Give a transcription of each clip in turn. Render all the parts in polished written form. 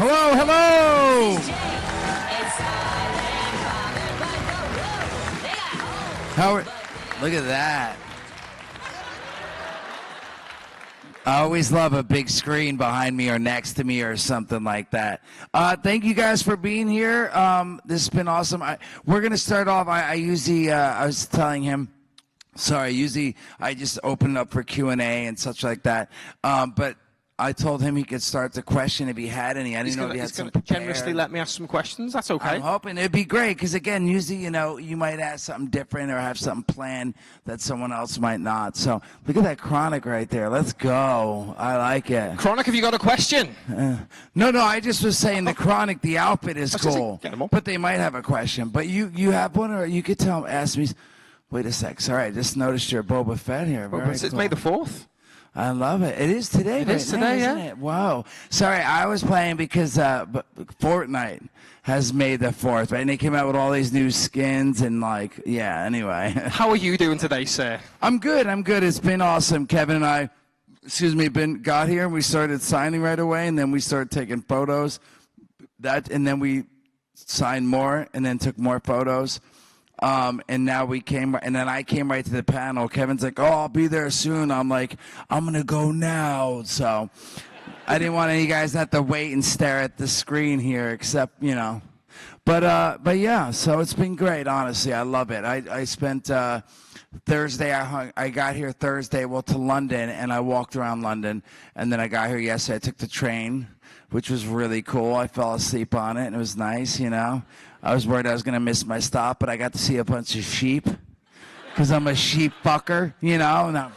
Hello, hello! Look at that. I always love a big screen behind me or next to me or something like that. Thank you guys for being here. This has been awesome. We're going to start off. I was telling him, usually I just open up for Q&A and such like that. But I told him he could start the question if he had any. I didn't know if he had some prepared. Generously let me ask some questions. That's okay. I'm hoping it'd be great because, again, usually, you might ask something different or have something planned that someone else might not. So look at that Chronic right there. Let's go. I like it. Chronic, have you got a question? No, I just was saying the Chronic, the outfit is cool. But they might have a question. But you have one, or you could ask me. Wait a sec. Sorry, I just noticed your Boba Fett here. It's May the 4th. I love it. It is today. It is today, isn't it? Wow. Sorry, I was playing because Fortnite has made the 4th, right? And they came out with all these new skins and anyway. How are you doing today, sir? I'm good. It's been awesome. Kevin and I, got here and we started signing right away, and then we started taking photos. And then we signed more and then took more photos. And now and then I came right to the panel. Kevin's like, "Oh, I'll be there soon." I'm like, "I'm going to go now." So I didn't want any guys to have to wait and stare at the screen here, except, But yeah, so it's been great, honestly. I love it. I spent Thursday, I got here Thursday, to London, and I walked around London. And then I got here yesterday. I took the train, which was really cool. I fell asleep on it, and it was nice, I was worried I was going to miss my stop, but I got to see a bunch of sheep because I'm a sheep fucker, No,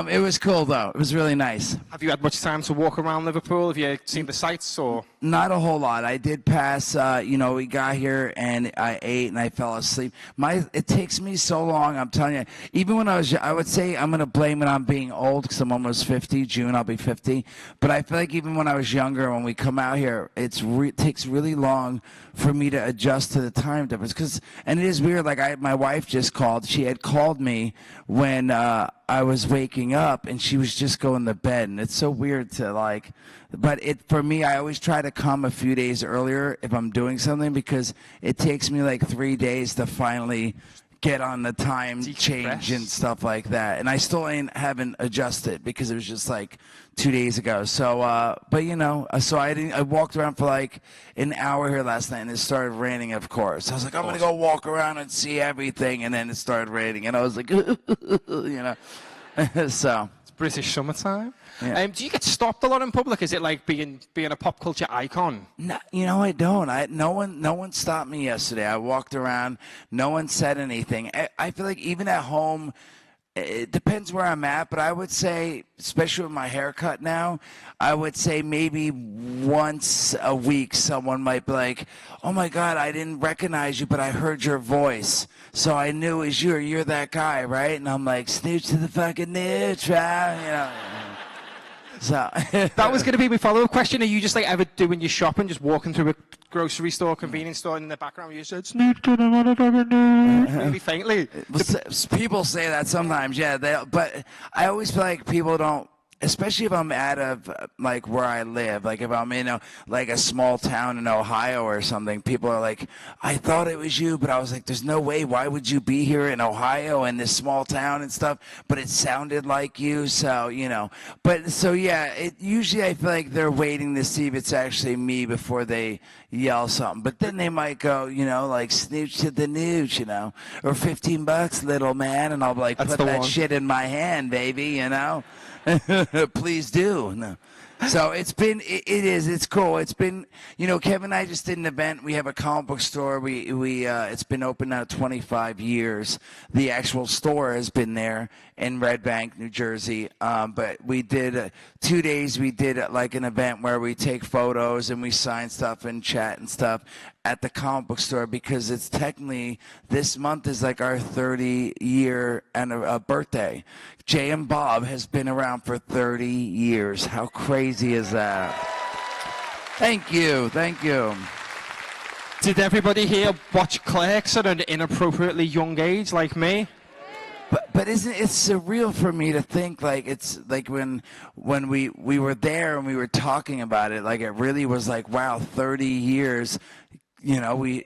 it was cool, though. It was really nice. Have you had much time to walk around Liverpool? Have you seen the sights? Or Not a whole lot. I did pass, we got here and I ate and I fell asleep. It takes me so long, I'm telling you. Even when I would say I'm going to blame it on being old because I'm almost 50. June, I'll be 50. But I feel like even when I was younger, when we come out here, it takes really long for me to adjust to the time difference. And it is weird. My wife just called. She had called me when I was waking up, and she was just going to bed. And it's so weird to but for me, I always try to come a few days earlier if I'm doing something, because it takes me 3 days to finally get on the time change and stuff like that. And I still haven't adjusted because it was just 2 days ago. So, so I walked around for an hour here last night, and it started raining, of course. I was like, I'm going to go walk around and see everything. And then it started raining, and I was like, so. It's British summertime. Yeah. Do you get stopped a lot in public? Is it like being a pop culture icon? No, I don't. No one stopped me yesterday. I walked around. No one said anything. I feel like even at home, it depends where I'm at, but I would say, especially with my haircut now, I would say maybe once a week someone might be like, "Oh my God, I didn't recognize you, but I heard your voice, so I knew it was you. You're that guy, right?" And I'm like, "Snooch to the fucking nooch, So that was going to be my follow-up question. Are you just ever doing your shopping, just walking through a grocery store, convenience store, and in the background you said, "Snoot to the motherfucking nooch," really faintly? People say that sometimes, yeah. But I always feel like people don't, especially if I'm out of where I live, if I'm in a small town in Ohio or something, people are like, "I thought it was you," but I was like, "There's no way. Why would you be here in Ohio in this small town and stuff?" But it sounded like you, so But so yeah, usually I feel like they're waiting to see if it's actually me before they yell something. But then they might go, "Snooch to the nooch," or $15, little man, and I'll put that shit in my hand, baby, Please do. No. So it's cool. It's been, Kevin and I just did an event. We have a comic book store. It's been open now 25 years. The actual store has been there in Red Bank, New Jersey. But we did 2 days. We did an event where we take photos and we sign stuff and chat and stuff at the comic book store, because it's technically, this month is our 30-year birthday. Jay and Bob has been around for 30 years. How crazy is that? Thank you. Did everybody here watch Clerks at an inappropriately young age like me? But isn't it surreal for me to think like it's like when we were there and we were talking about it, like it really was like, wow, 30 years. You know, we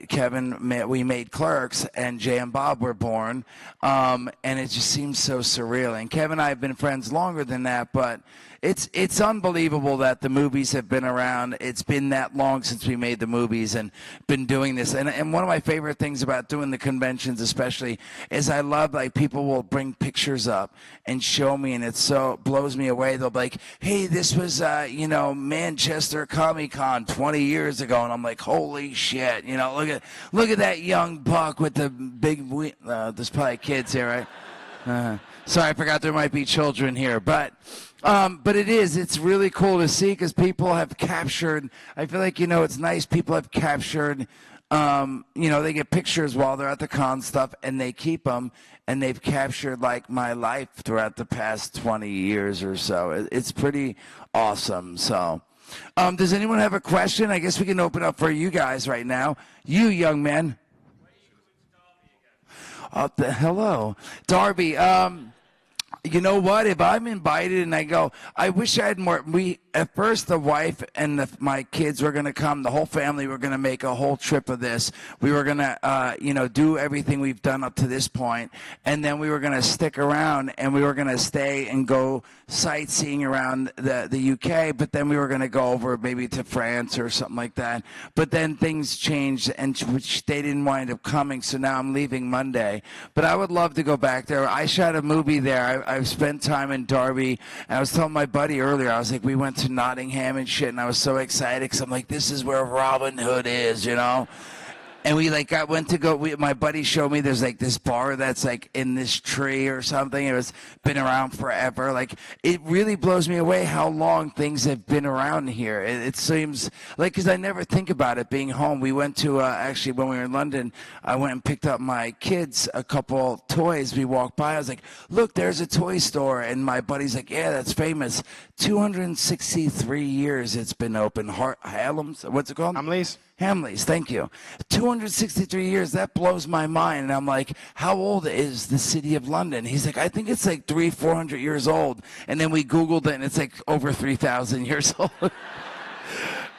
made Clerks, and Jay and Bob were born, and it just seems so surreal. And Kevin and I have been friends longer than that, but it's unbelievable that the movies have been around. It's been that long since we made the movies and been doing this. And one of my favorite things about doing the conventions, especially, is I love like people will bring pictures up and show me, and it so blows me away. They'll be like, "Hey, this was Manchester Comic Con 20 years ago," and I'm like, "Holy shit!" You know, look at that young buck with the big. There's probably kids here, right? Sorry, I forgot there might be children here, but it's really cool to see because people have captured. I feel like it's nice. People have captured. They get pictures while they're at the con stuff, and they keep them, and they've captured like my life throughout the past 20 years or so. It's pretty awesome. So. Does anyone have a question? I guess we can open up for you guys right now. You young men. Hello, Darby. You know what? If I'm invited and I go, I wish I had more. At first, the wife and my kids were going to come. The whole family were going to make a whole trip of this. We were going to, do everything we've done up to this point, and then we were going to stick around and we were going to stay and go sightseeing around the UK. But then we were going to go over maybe to France or something like that. But then things changed, and which they didn't wind up coming. So now I'm leaving Monday. But I would love to go back there. I shot a movie there. I've spent time in Derby, and I was telling my buddy earlier, I was like, we went to Nottingham and shit, and I was so excited because I'm like, this is where Robin Hood is, And we my buddy showed me there's like this bar that's like in this tree or something. It was been around forever. Like it really blows me away how long things have been around here. It seems like, because I never think about it being home. We went to actually when we were in London, I went and picked up my kids a couple toys. We walked by. I was like, look, there's a toy store, and my buddy's like, yeah, that's famous. 263 years it's been open. Hallam's, what's it called? Hamleys, thank you. 263 years, that blows my mind. And I'm like, how old is the city of London? He's like, I think it's like 400 years old. And then we Googled it, and it's like over 3,000 years old.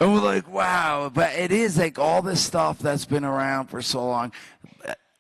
And we're like, wow. But it is like all this stuff that's been around for so long.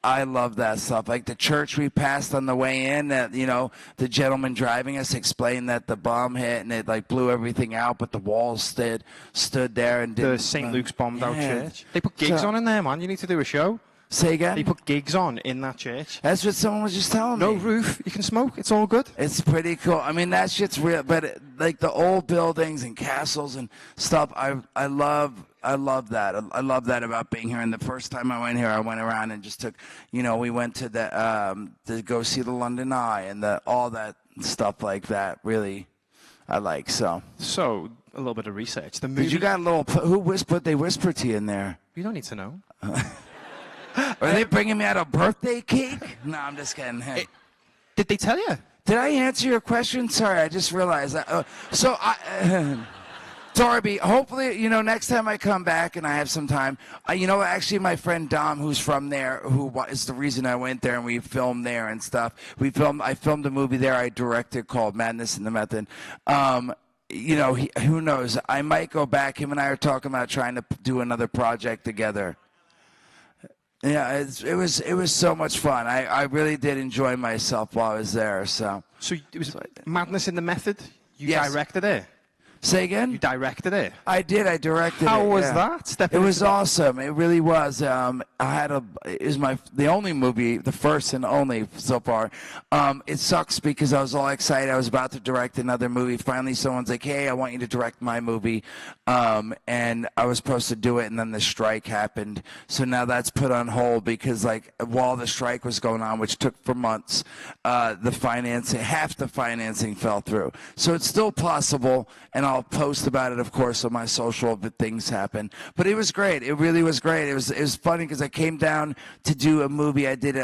I love that stuff. Like the church we passed on the way in, that the gentleman driving us explained that the bomb hit and it like blew everything out, but the walls stood there and did. The St. Luke's bombed out church. They put gigs on in there, man. You need to do a show. Say again? They put gigs on in that church. That's what someone was just telling me. No roof. You can smoke. It's all good. It's pretty cool. I mean, that shit's real. But like the old buildings and castles and stuff, I love that. I love that about being here. And the first time I went here, I went around and just took, we went to to go see the London Eye and all that stuff like that. Really, I like. So a little bit of research. The movie. Did you got a little? Who whispered? They whispered to you in there. You don't need to know. Are they bringing me out a birthday cake? No, I'm just kidding. Hey. Did they tell you? Did I answer your question? Sorry, I just realized that. Darby, hopefully, next time I come back and I have some time, actually my friend Dom, who's from there, who is the reason I went there, and we filmed there and stuff. I filmed a movie there I directed called Madness in the Method. Who knows? I might go back. Him and I are talking about trying to do another project together. Yeah, it was so much fun. I really did enjoy myself while I was there. So it was Madness in the Method? You Yes. directed it? Say again? You directed it? I did. I directed it. How was yeah. that? It was awesome. It really was. It was the only movie, the first and only so far. It sucks because I was all excited. I was about to direct another movie. Finally, someone's like, "Hey, I want you to direct my movie," and I was supposed to do it, and then the strike happened. So now that's put on hold because, like, while the strike was going on, which took for months, half the financing fell through. So it's still possible, and I'll post about it, of course, on my social if things happen. But it was great. It really was great. It was funny because I came down to do a movie. I did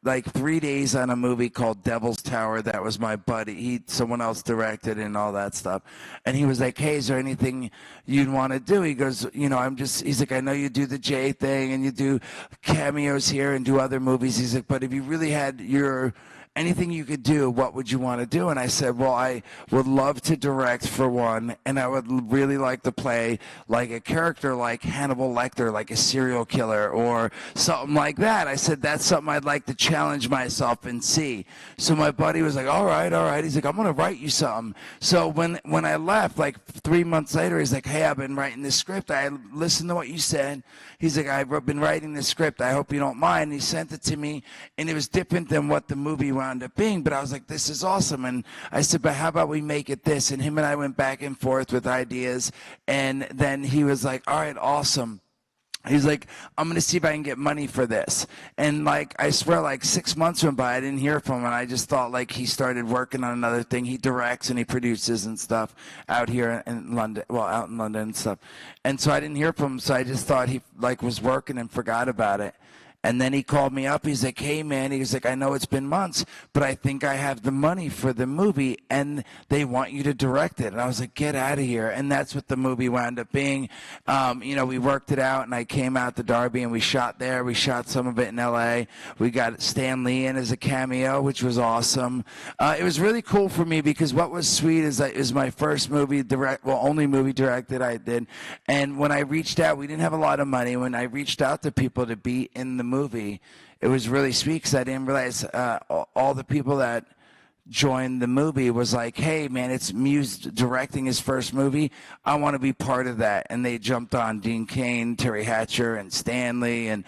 like 3 days on a movie called Devil's Tower. That was my buddy. Someone else directed and all that stuff. And he was like, "Hey, is there anything you'd want to do?" He goes, he's like, "I know you do the J thing and you do cameos here and do other movies." He's like, "But if you really had your anything you could do, what would you want to do? And I said, well, I would love to direct for one, and I would really like to play like a character like Hannibal Lecter, like a serial killer or something like that. I said, that's something I'd like to challenge myself and see. So my buddy was like, all right. He's like, I'm going to write you something. So when I left, like 3 months later, he's like, hey, I've been writing this script. I listened to what you said. He's like, I've been writing this script. I hope you don't mind. And he sent it to me, and it was different than what the movie wound up being. But I was like, this is awesome. And I said, but how about we make it this? And him and I went back and forth with ideas. And then he was like, all right, awesome. He's like, I'm going to see if I can get money for this. And, like, I swear, like, 6 months went by. I didn't hear from him. And I just thought, like, he started working on another thing. He directs and he produces and stuff out here in London. Well, out in London and stuff. And so I didn't hear from him. So I just thought he, like, was working and forgot about it. And then he called me up. He's like, hey, man. He's like, I know it's been months, but I think I have the money for the movie, and they want you to direct it. And I was like, get out of here. And that's what the movie wound up being. We worked it out, and I came out to Derby, and we shot there. We shot some of it in L.A. We got Stan Lee in as a cameo, which was awesome. It was really cool for me because what was sweet is that it was my first movie only movie directed I did. And when I reached out, we didn't have a lot of money. When I reached out to people to be in the movie, it was really sweet because I didn't realize all the people that joined the movie was like, hey, man, it's Mewes directing his first movie. I want to be part of that. And they jumped on Dean Cain, Terry Hatcher, and Stanley, and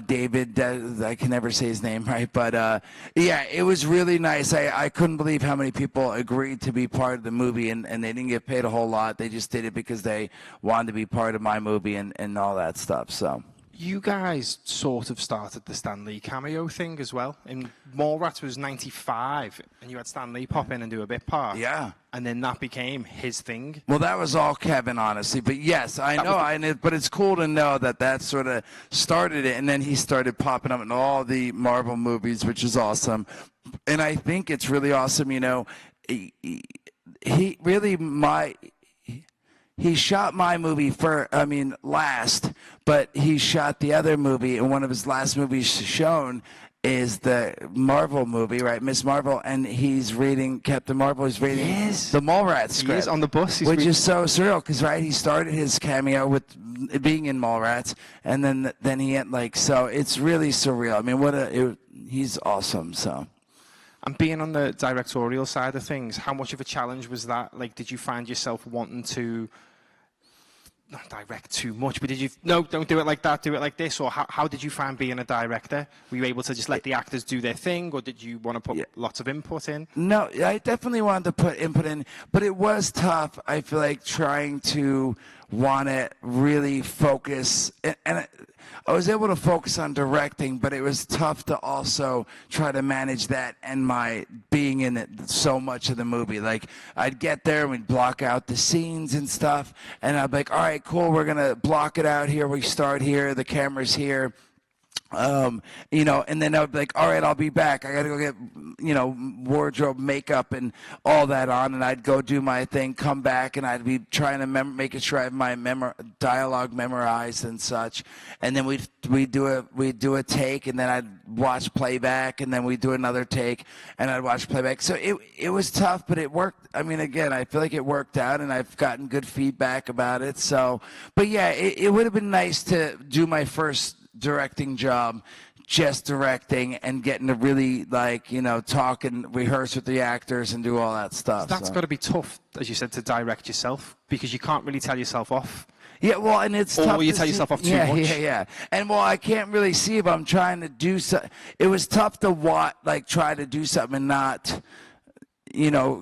David. I can never say his name right. But, yeah, it was really nice. I couldn't believe how many people agreed to be part of the movie, and they didn't get paid a whole lot. They just did it because they wanted to be part of my movie and all that stuff. So. You guys sort of started the Stan Lee cameo thing as well. And Mallrats was 95, and you had Stan Lee pop in and do a bit part. Yeah. And then that became his thing. Well, that was all Kevin, honestly. But yes, I know. But it's cool to know that sort of started it, and then he started popping up in all the Marvel movies, which is awesome. And I think it's really awesome. He really He shot my movie last, but he shot the other movie, and one of his last movies shown is the Marvel movie, right? Miss Marvel, and he's reading Captain Marvel. He's reading the Mallrats script. He is on the bus. Which is so surreal, because, right, he started his cameo with being in Mallrats, and then he had, so it's really surreal. I mean, he's awesome, so. And being on the directorial side of things, how much of a challenge was that? Like, did you find yourself wanting to not direct too much, but don't do it like that, do it like this? Or how did you find being a director? Were you able to just let the actors do their thing, or did you want to put lots of input in? No, I definitely wanted to put input in, but it was tough. I feel like trying to want to really focus, and I was able to focus on directing, but it was tough to also try to manage that and my being in it so much of the movie. Like, I'd get there and we'd block out the scenes and stuff, and I'd be like, all right, cool, we're going to block it out here. We start here, the camera's here. And then I would be like, all right, I'll be back. I got to go get, wardrobe, makeup, and all that on. And I'd go do my thing, come back, and I'd be trying to make sure I have my dialogue memorized and such. And then we'd do a take, and then I'd watch playback, and then we'd do another take, and I'd watch playback. So it was tough, but it worked. I mean, again, I feel like it worked out, and I've gotten good feedback about it. So, but yeah, it would have been nice to do my first directing job, just directing, and getting to really talk and rehearse with the actors and do all that stuff. That's got to be tough, as you said, to direct yourself, because you can't really tell yourself off. Yeah, well, and it's tough. Or you tell yourself off too much. Yeah. And I can't really see if I'm trying to do so. It was tough to try to do something and not,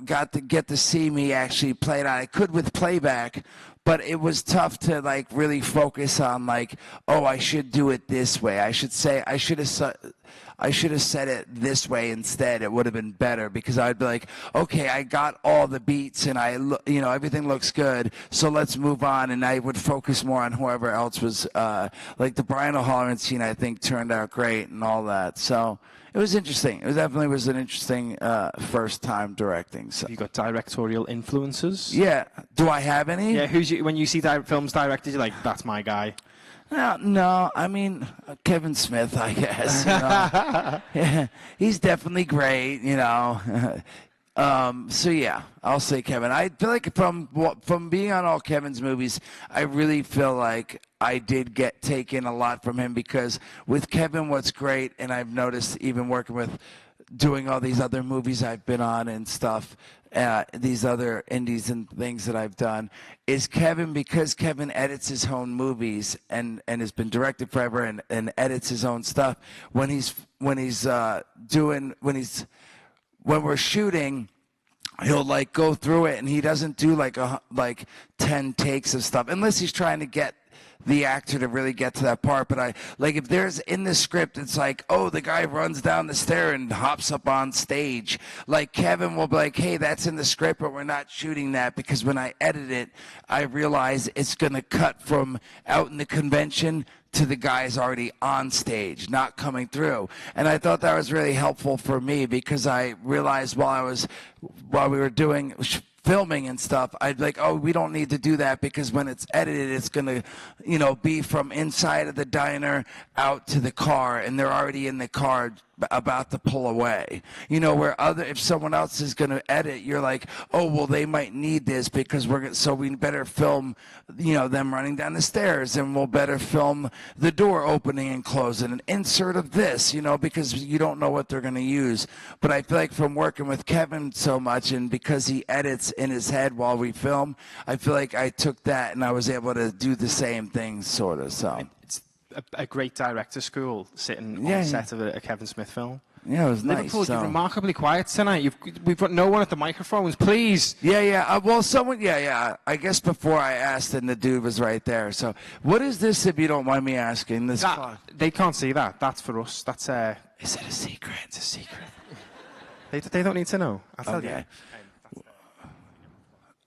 got to get to see me actually play it out. I could with playback, but it was tough to really focus on I should do it this way. I should have said it this way instead. It would have been better, because I'd be like, okay, I got all the beats and everything looks good, so let's move on. And I would focus more on whoever else was the Brian O'Halloran scene. I think turned out great and all that. So it was interesting. It definitely was an interesting first time directing. So. Have you got directorial influences? Yeah. Do I have any? Yeah. When you see films directed, you're like, that's my guy. No, I mean Kevin Smith, I guess. You know? Yeah, he's definitely great. You know. So yeah, I'll say Kevin. I feel like from being on all Kevin's movies, I really feel like I did get taken a lot from him, because with Kevin, what's great, and I've noticed even working with doing all these other movies I've been on and stuff, these other indies and things that I've done, is Kevin, because Kevin edits his own movies and has been directed forever and edits his own stuff. When we're shooting, he'll like go through it, and he doesn't do like 10 takes of stuff unless he's trying to get the actor to really get to that part. But if there's in the script, it's like, oh, the guy runs down the stair and hops up on stage. Like Kevin will be like, hey, that's in the script, but we're not shooting that, because when I edit it, I realize it's going to cut from out in the convention to the guys already on stage, not coming through. And I thought that was really helpful for me, because I realized while we were doing filming and stuff, I'd be like, oh, we don't need to do that, because when it's edited, it's going to, be from inside of the diner out to the car, and they're already in the car about to pull away. If someone else is going to edit, you're like, oh, well, they might need this, because so we better film, them running down the stairs, and we'll better film the door opening and closing, an insert of this, because you don't know what they're going to use. But I feel like from working with Kevin so much, and because he edits in his head while we film, I feel like I took that and I was able to do the same thing, sort of. So it's a great director school sitting on the set of a Kevin Smith film. Yeah, it was Liverpool, nice. You're remarkably quiet tonight. We've got no one at the microphones, please. Yeah. Well, someone. Yeah. I guess before I asked, and the dude was right there. So, what is this, if you don't mind me asking? They can't see that. That's for us. That's Is it a secret? It's a secret. They don't need to know. I'll tell you.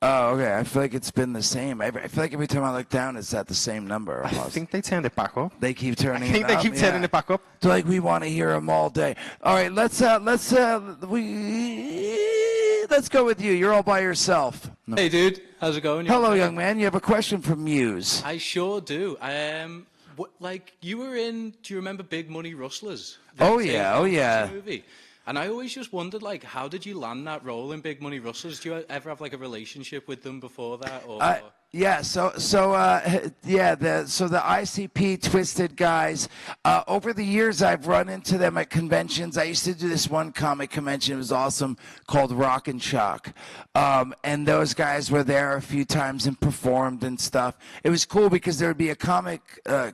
Oh, okay. I feel like it's been the same. I feel like every time I look down, it's at the same number. I think they turned it back up. They keep turning it up. I think they keep turning it back up. So, like, we want to hear them all day. All right, let's go with you. You're all by yourself. No. Hey, dude. How's it going? Hello, young man. You have a question from Mewes. I sure do. You were in, do you remember Big Money Rustlers? Oh, yeah. Movie? And I always just wondered, how did you land that role in Big Money Rustlers? Do you ever have, a relationship with them before that? Or... Yeah, so the ICP Twisted guys, over the years I've run into them at conventions. I used to do this one comic convention, it was awesome, called Rock and Shock. And those guys were there a few times and performed and stuff. It was cool because there would be a comic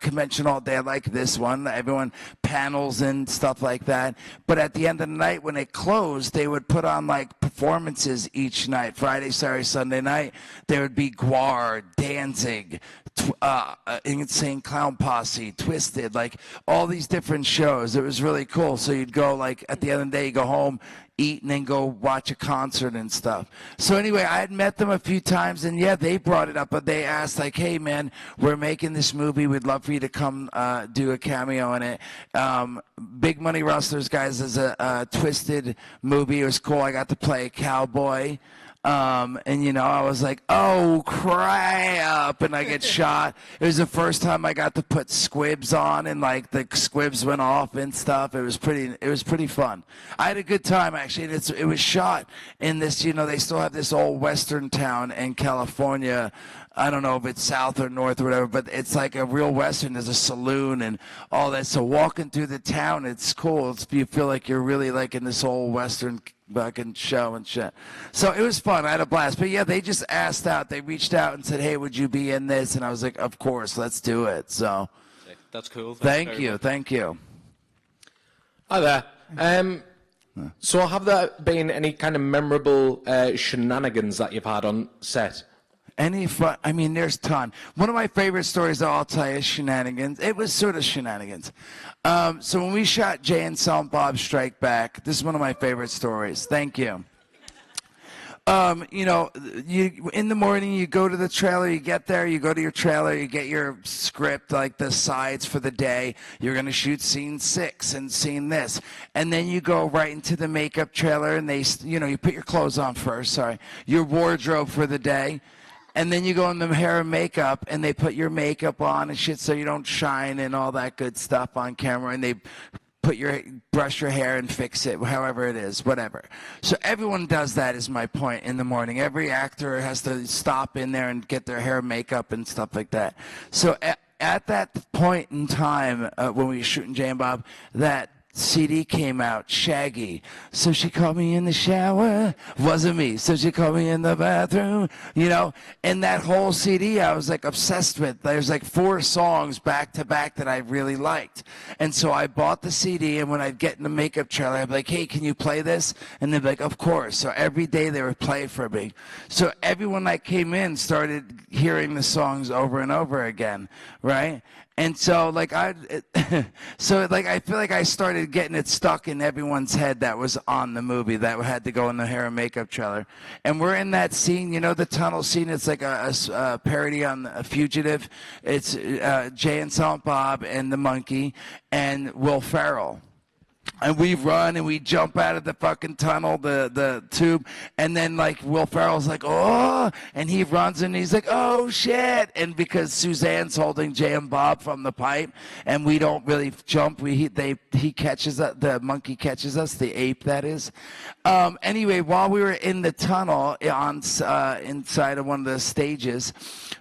convention all day like this one, everyone panels and stuff like that. But at the end of the night when it closed, they would put on performances each night. Friday, Saturday, Sunday night, there would be Guar, Danzig, Insane Clown Posse, Twisted, all these different shows. It was really cool. So you'd go, at the end of the day, you go home, eat, and then go watch a concert and stuff. So anyway, I had met them a few times, and they brought it up, but they asked, hey, man, we're making this movie. We'd love for you to come do a cameo in it. Big Money Rustlers, guys, is a Twisted movie. It was cool. I got to play a cowboy. I was like, oh crap, and I get shot. It was the first time I got to put squibs on, and the squibs went off and stuff. It was pretty fun. I had a good time actually, and it was shot in this, they still have this old western town in California. I don't know if it's south or north or whatever, but it's like a real western. There's a saloon and all that. So walking through the town, it's cool. You feel like you're really in this old western fucking show and shit. So it was fun. I had a blast. But they just asked out. They reached out and said, hey, would you be in this? And I was like, of course, let's do it. So that's cool. Thank you. Hi there. So have there been any kind of memorable shenanigans that you've had on set? Any fun? I mean, there's a ton. One of my favorite stories I'll tell you is shenanigans. It was sort of shenanigans. So when we shot Jay and Silent Bob Strike Back, this is one of my favorite stories. Thank you. You in the morning, you go to the trailer, you get there, you go to your trailer, you get your script, the sides for the day. You're going to shoot scene 6 and scene this. And then you go right into the makeup trailer, and you put your clothes on first, your wardrobe for the day. And then you go in the hair and makeup, and they put your makeup on and shit so you don't shine and all that good stuff on camera, and they brush your hair and fix it, however it is, whatever. So everyone does that, is my point, in the morning. Every actor has to stop in there and get their hair and makeup and stuff like that. So at that point in time, when we were shooting Jay and Bob, that CD came out, Shaggy. So she called me in the shower. Wasn't me. So she called me in the bathroom, you know. And that whole CD I was like obsessed with. There's like 4 songs back to back that I really liked. And so I bought the CD, and when I'd get in the makeup trailer, I'd be like, hey, can you play this? And they'd be like, of course. So every day they would play for me. So everyone that came in started hearing the songs over and over again, right? And so, like, I feel like I started getting it stuck in everyone's head that was on the movie that had to go in the hair and makeup trailer. And we're in that scene, you know, the tunnel scene. It's like a parody on A Fugitive. It's Jay and Silent Bob and the monkey and Will Ferrell. And we run and we jump out of the fucking tunnel, the tube, and then like Will Ferrell's like, oh, and he runs and he's like, oh shit, and because Suzanne's holding Jay and Bob from the pipe, and we don't really jump, he catches us, the monkey catches us, the ape that is. Anyway, while we were in the tunnel inside of one of the stages,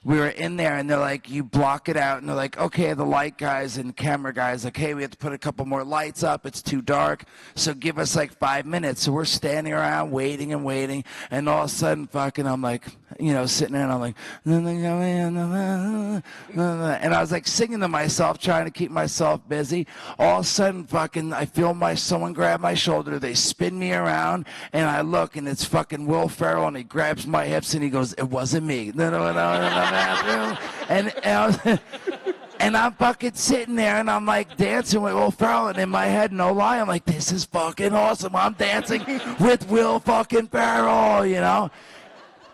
we were in there, and they're like, you block it out, and they're like, okay, the light guys and camera guys, like, hey, we have to put a couple more lights up, it's too dark, so give us like 5 minutes. So we're standing around waiting and waiting, and all of a sudden fucking I'm like, you know, sitting there and I'm like, and I was like singing to myself, trying to keep myself busy. All of a sudden fucking I feel someone grab my shoulder, they spin me around, and I look, and it's fucking Will Ferrell, and he grabs my hips and he goes, it wasn't me. And I'm fucking sitting there, and I'm like dancing with Will Ferrell, and in my head, no lie, I'm like, this is fucking awesome. I'm dancing with Will fucking Ferrell, you know?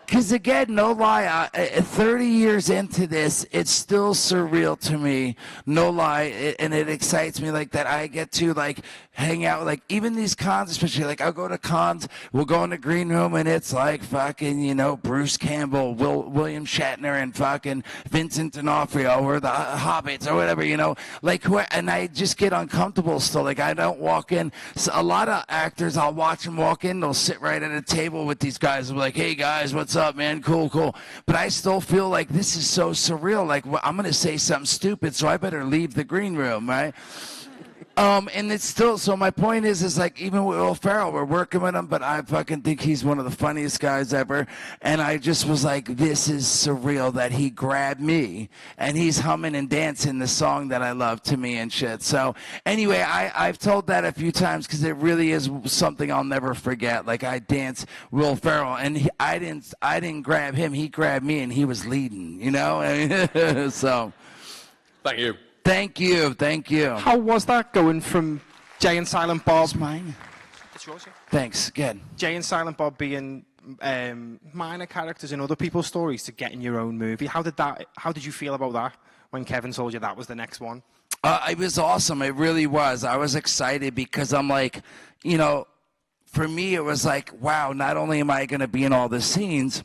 Because again, no lie, 30 years into this, it's still surreal to me, no lie, and it excites me like that I get to like hang out, like even these cons, especially like I'll go to cons, we'll go in the green room, and it's like fucking, you know, Bruce Campbell, William Shatner, and fucking Vincent D'Onofrio, or the Hobbits, or whatever, you know, like, and I just get uncomfortable still, like I don't walk in. So a lot of actors, I'll watch them walk in, they'll sit right at a table with these guys, and be like, hey guys, what's up, man? Cool. But I still feel like this is so surreal. Like, well, I'm going to say something stupid, so I better leave the green room, right? And it's still, so my point is like, even with Will Ferrell, we're working with him, but I fucking think he's one of the funniest guys ever. And I just was like, this is surreal that he grabbed me, and he's humming and dancing the song that I love to me and shit. So anyway, I've told that a few times because it really is something I'll never forget. Like, I danced Will Ferrell, and I didn't grab him, he grabbed me, and he was leading, you know? So. Thank you. Thank you. How was that going from Jay and Silent Bob? It's mine. It's yours, yeah. Thanks. Good. Jay and Silent Bob being minor characters in other people's stories to getting your own movie. How did you feel about that when Kevin told you that was the next one? It was awesome. It really was. I was excited because I'm like, you know, for me it was like, wow, not only am I going to be in all the scenes,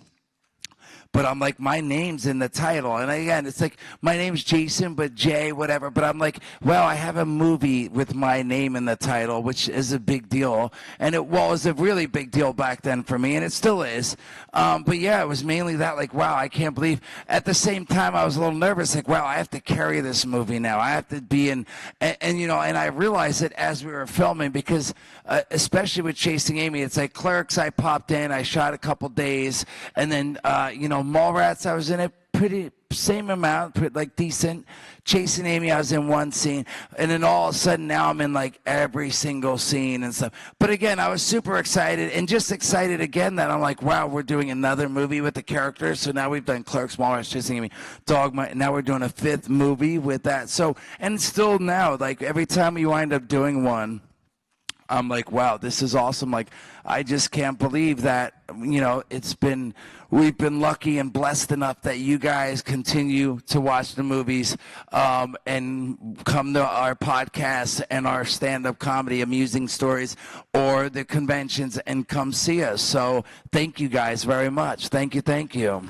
but I'm like, my name's in the title. And again, it's like, my name's Jason, but Jay, whatever. But I'm like, well, I have a movie with my name in the title, which is a big deal. And it was a really big deal back then for me, and it still is. But yeah, it was mainly that, like, wow, I can't believe. At the same time, I was a little nervous, like, wow, I have to carry this movie now. I have to be in, and you know, and I realized it as we were filming, because especially with Chasing Amy, it's like Clerks, I popped in, I shot a couple days, and then, you know, Mallrats, I was in it pretty same amount, like decent. Chasing Amy, I was in one scene, and then all of a sudden now I'm in like every single scene and stuff. But again, I was super excited, and just excited again that I'm like, wow, we're doing another movie with the characters. So now we've done Clerks, Mallrats, Chasing Amy, Dogma, and now we're doing a 5th movie with that. So, and still now, like every time we wind up doing one, I'm like, wow, this is awesome. Like, I just can't believe that, you know, we've been lucky and blessed enough that you guys continue to watch the movies and come to our podcasts and our stand-up comedy, amusing stories, or the conventions, and come see us. So thank you guys very much. Thank you.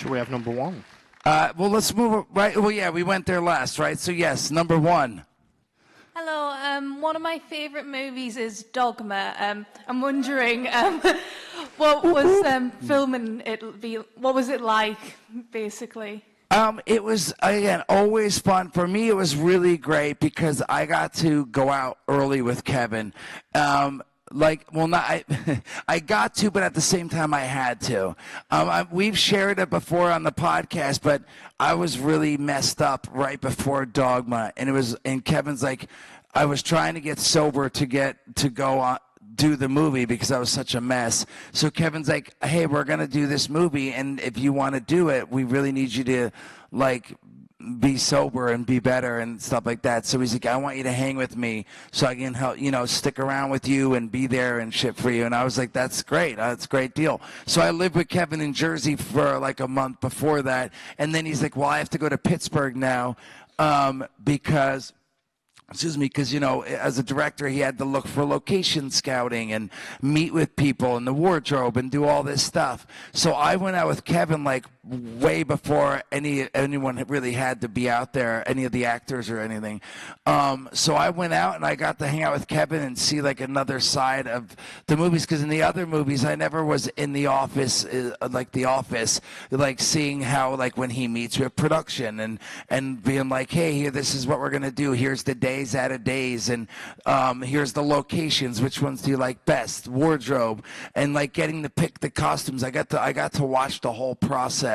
Should we have number one? Well, let's move right. Well, yeah, we went there last, right? So yes, number one. Hello, one of my favourite movies is Dogma. I'm wondering, what was filming it be? What was it like, basically? It was, again, always fun. For me, it was really great because I got to go out early with Kevin. I got to, but at the same time, I had to. We've shared it before on the podcast, but I was really messed up right before Dogma, and Kevin's like, I was trying to get sober to go on, do the movie because I was such a mess. So Kevin's like, hey, we're going to do this movie, and if you want to do it, we really need you to, like, be sober and be better and stuff like that. So he's like, I want you to hang with me so I can help, stick around with you and be there and shit for you. And I was like, that's great. That's a great deal. So I lived with Kevin in Jersey for like a month before that. And then he's like, well, I have to go to Pittsburgh now because as a director, he had to look for location scouting and meet with people in the wardrobe and do all this stuff. So I went out with Kevin like way before anyone really had to be out there, any of the actors or anything. So I went out and I got to hang out with Kevin and see like another side of the movies, because in the other movies I never was in the office, like seeing how like when he meets with production and being like, hey, here, this is what we're gonna do. Here's the days out of days, and here's the locations. Which ones do you like best? Wardrobe, and like getting to pick the costumes. I got to watch the whole process.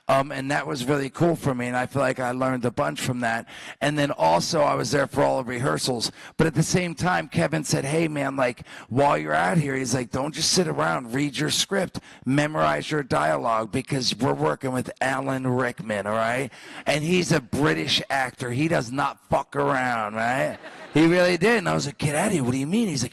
And that was really cool for me, and I feel like I learned a bunch from that. And then also I was there for all the rehearsals, but at the same time Kevin said, hey man, like while you're out here, he's like, don't just sit around, read your script, memorize your dialogue, because we're working with Alan Rickman, all right? And he's a British actor. He does not fuck around, right? He really did. And I was like, get out of here. What do you mean? He's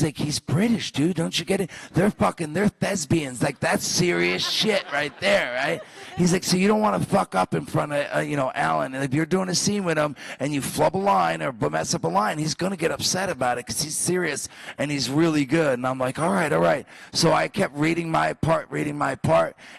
like, he's British, dude. Don't you get it? They're thespians. Like, that's serious shit right there, right? He's like, so you don't want to fuck up in front of, Alan. And if you're doing a scene with him and you flub a line or mess up a line, he's going to get upset about it because he's serious and he's really good. And I'm like, all right. So I kept reading my part.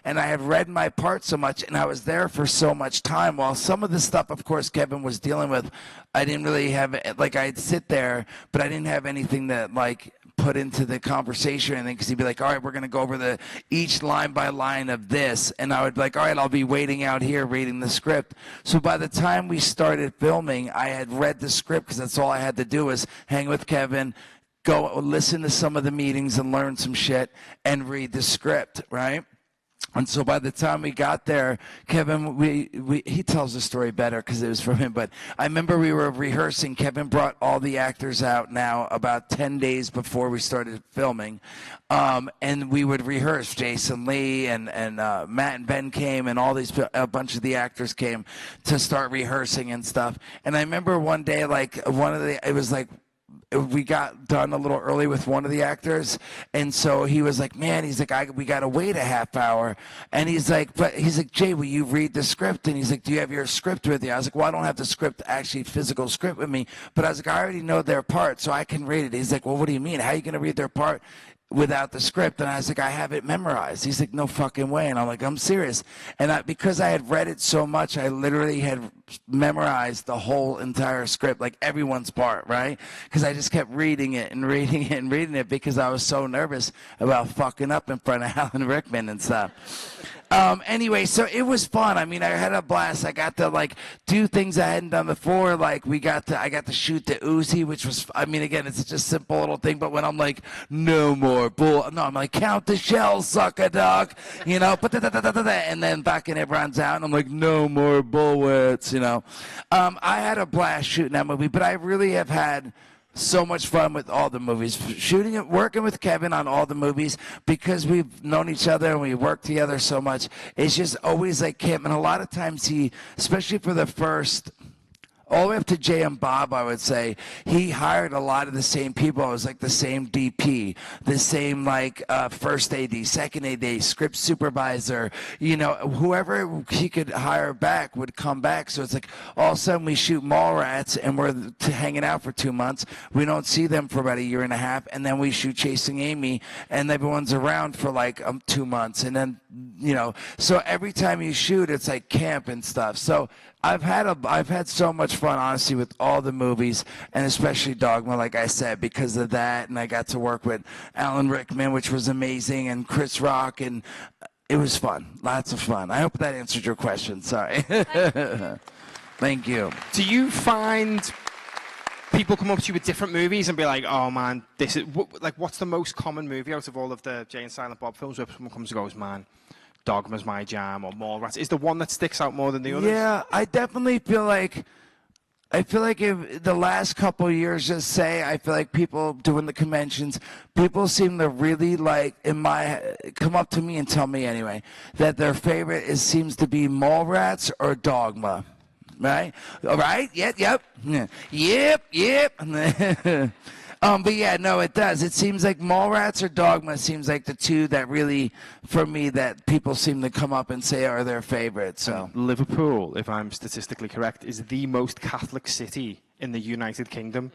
And I had read my part so much, and I was there for so much time. While some of the stuff, of course, Kevin was dealing with, I didn't really have, like, I'd sit there, but I didn't have anything that, like, put into the conversation or anything, because he'd be like, all right, we're going to go over each line by line of this. And I would be like, all right, I'll be waiting out here reading the script. So by the time we started filming, I had read the script, because that's all I had to do was hang with Kevin, go listen to some of the meetings and learn some shit and read the script, right? And so by the time we got there, Kevin, he tells the story better because it was from him, but I remember we were rehearsing. Kevin brought all the actors out now about 10 days before we started filming, and we would rehearse. Jason Lee and Matt and Ben came, and a bunch of the actors came to start rehearsing and stuff. And I remember one day, like, it was like, we got done a little early with one of the actors, and so he was like, man, he's like, we got to wait a half hour. And he's like, Jay, will you read the script? And he's like, do you have your script with you? I was like, well, I don't have the script, actually physical script with me, but I was like, I already know their part, so I can read it. He's like, well, what do you mean? How are you going to read their part without the script? And I was like, I have it memorized. He's like, no fucking way. And I'm like, I'm serious. And because I had read it so much, I literally had memorized the whole entire script, like everyone's part, right? Because I just kept reading it because I was so nervous about fucking up in front of Alan Rickman and stuff. Anyway, so it was fun. I mean, I had a blast. I got to, like, do things I hadn't done before. Like, I got to shoot the Uzi, which was, I mean, again, it's just a simple little thing, but when I'm like, no more bull, no, I'm like, count the shells, sucker dog, and then fucking it runs out, and I'm like, no more bullets, I had a blast shooting that movie, but I really have had so much fun with all the movies, working with Kevin on all the movies, because we've known each other and we work together so much. It's just always like him, and a lot of times he, especially for the first all the way up to Jay and Bob, I would say, he hired a lot of the same people. It was like the same DP, the same like first AD, second AD, script supervisor, you know, whoever he could hire back would come back. So it's like all of a sudden we shoot Mallrats and we're hanging out for 2 months. We don't see them for about a year and a half, and then we shoot Chasing Amy, and everyone's around for like 2 months, and then, you know, so every time you shoot, it's like camp and stuff. So I've had so much fun, honestly, with all the movies, and especially Dogma, like I said, because of that. And I got to work with Alan Rickman, which was amazing, and Chris Rock, and it was fun, lots of fun. I hope that answered your question. Sorry. Thank you. Do you find people come up to you with different movies and be like, oh man, this is like, what's the most common movie out of all of the Jay and Silent Bob films where someone comes and goes, man, Dogma's my jam, or Mallrats? Is the one that sticks out more than the others? Yeah, I definitely feel like if the last couple of years, I feel like people doing the conventions, people seem to really like, come up to me and tell me anyway, that their favorite seems to be Mallrats or Dogma. Right? All right? Yep. But yeah, no, it does. It seems like Mallrats or Dogma seems like the two that really, for me, that people seem to come up and say are their favorites. So Liverpool, if I'm statistically correct, is the most Catholic city in the United Kingdom.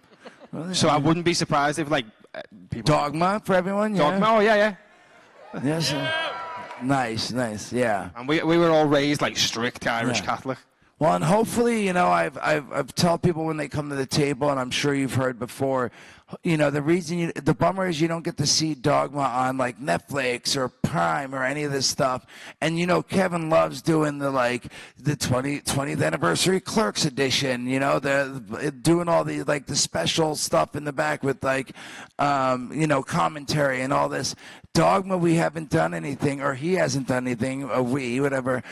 Well, so I wouldn't be surprised if, like, people... Dogma for everyone? Yeah. Dogma, oh, yeah. Yes. Nice, yeah. And we were all raised, like, strict Irish Catholic. Well, and hopefully, you know, I've told people when they come to the table, and I'm sure you've heard before, you know, the bummer is you don't get to see Dogma on like Netflix or Prime or any of this stuff. And, you know, Kevin loves doing the 20th anniversary Clerks edition, you know, doing all the, like, the special stuff in the back with, like, you know, commentary and all this. Dogma, we haven't done anything, or he hasn't done anything, or whatever.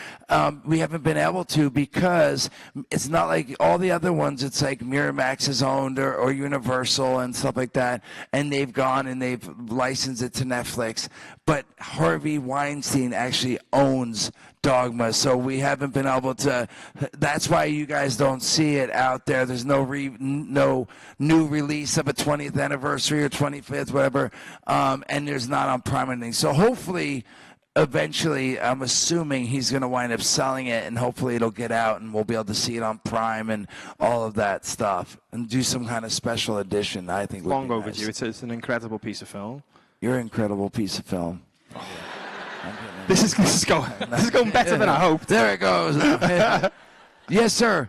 We haven't been able to, because it's not like all the other ones. It's like Miramax is owned or Universal and stuff like that, and they've gone and they've licensed it to Netflix. But Harvey Weinstein actually owns Dogma, so we haven't been able to. That's why you guys don't see it out there. There's no new release of a 20th anniversary or 25th, whatever, and there's not on Prime or anything. So hopefully, eventually, I'm assuming he's going to wind up selling it, and hopefully it'll get out, and we'll be able to see it on Prime and all of that stuff, and do some kind of special edition. I think long overdue. Nice. It's an incredible piece of film. You're an incredible piece of film. Oh, yeah. This is going better than I hoped. There it goes. Yes, sir.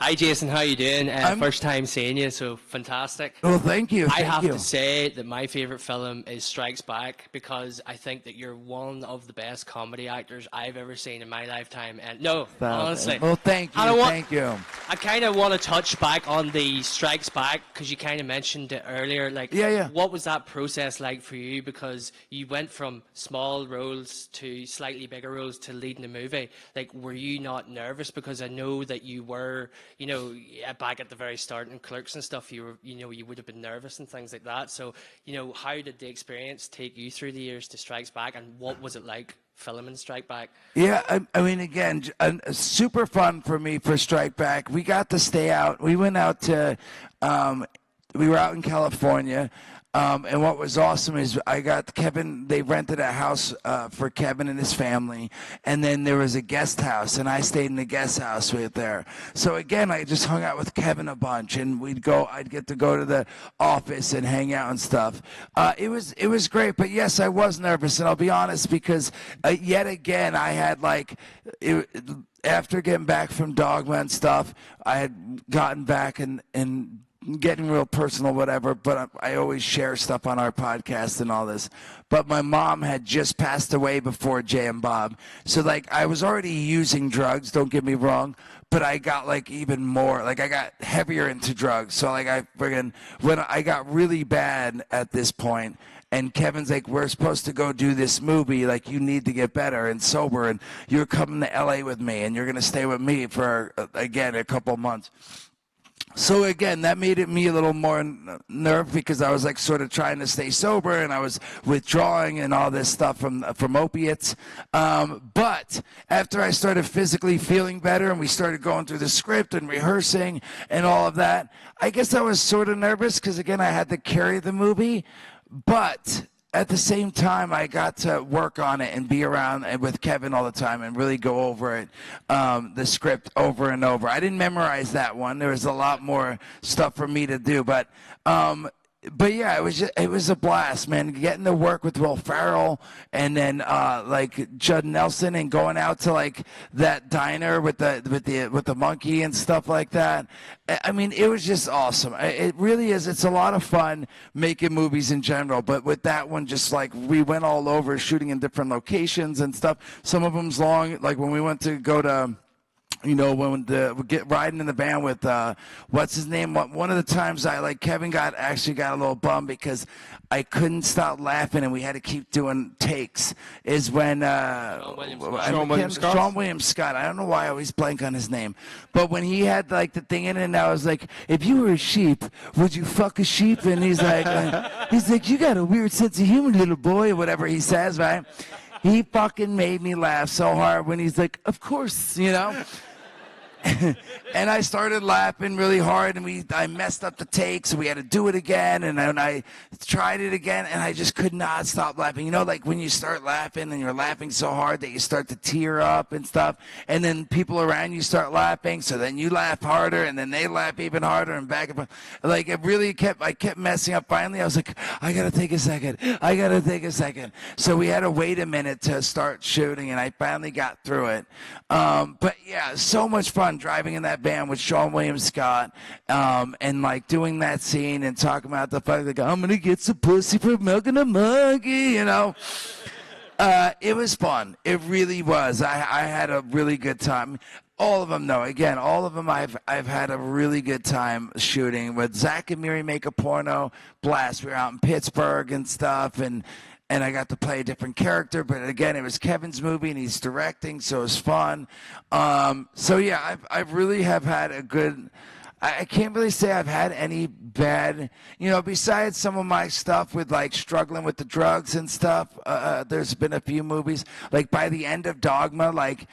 Hi, Jason. How you doing? First time seeing you, so fantastic. Well, thank you. I have to say that my favorite film is Strikes Back, because I think that you're one of the best comedy actors I've ever seen in my lifetime. And honestly. Well, thank you. Thank you. I kind of want to touch back on the Strikes Back, because you kind of mentioned it earlier. Like, what was that process like for you? Because you went from small roles to slightly bigger roles to leading a movie. Like, were you not nervous? Because I know that you were. You know, back at the very start in Clerks and stuff, you would have been nervous and things like that. So, you know, how did the experience take you through the years to Strikes Back, and what was it like filming Strike Back? Yeah, I mean, again, super fun for me for Strike Back. We got to stay out. We went out to, we were out in California. And what was awesome is I got Kevin, they rented a house for Kevin and his family, and then there was a guest house, and I stayed in the guest house right there. So again, I just hung out with Kevin a bunch, and I'd get to go to the office and hang out and stuff. It was great, but yes, I was nervous, and I'll be honest, because yet again, I had after getting back from Dogma and stuff, I had gotten back and getting real personal, whatever, but I always share stuff on our podcast and all this. But my mom had just passed away before Jay and Bob. So, I was already using drugs, don't get me wrong, but I got, even more, I got heavier into drugs. So, when I got really bad at this point, and Kevin's like, we're supposed to go do this movie, you need to get better and sober, and you're coming to LA with me, and you're going to stay with me for, again, a couple months. So again, that made me a little more nervous because I was like sort of trying to stay sober and I was withdrawing and all this stuff from opiates. But after I started physically feeling better and we started going through the script and rehearsing and all of that, I guess I was sort of nervous because again, I had to carry the movie, but at the same time, I got to work on it and be around with Kevin all the time and really go over it, the script over and over. I didn't memorize that one. There was a lot more stuff for me to do, but yeah, it was a blast, man. Getting to work with Will Ferrell and then like Judd Nelson and going out to like that diner with the monkey and stuff like that. I mean, it was just awesome. It really is. It's a lot of fun making movies in general, but with that one, just like we went all over shooting in different locations and stuff. Some of them's long, like when we went to go to. You know, when we get riding in the van with what's his name? One of the times Kevin actually got a little bummed because I couldn't stop laughing and we had to keep doing takes. Is when Sean William Scott. I don't know why I always blank on his name, but when he had like the thing in it, and I was like, if you were a sheep, would you fuck a sheep? And he's like, you got a weird sense of humor, little boy, or whatever he says, right? He fucking made me laugh so hard when he's like, of course, you know. And I started laughing really hard, and I messed up the take, so we had to do it again, and then I tried it again, and I just could not stop laughing. You know, like when you start laughing, and you're laughing so hard that you start to tear up and stuff, and then people around you start laughing, so then you laugh harder, and then they laugh even harder, and back and forth. Like, I kept messing up. Finally, I was like, I gotta take a second. So we had to wait a minute to start shooting, and I finally got through it. But yeah, so much fun driving in that van with Sean William Scott, and like doing that scene and talking about the fact like I'm gonna get some pussy for milking a monkey, you know. It was fun. It really was. I had a really good time. All of them, though. Again, all of them. I've had a really good time shooting with Zach and Miri Make a Porno blast. We were out in Pittsburgh and stuff, and I got to play a different character, but again, it was Kevin's movie, and he's directing, so it was fun. So yeah, I really have had a good. I can't really say I've had any bad, you know, besides some of my stuff with like struggling with the drugs and stuff. There's been a few movies, like by the end of Dogma, like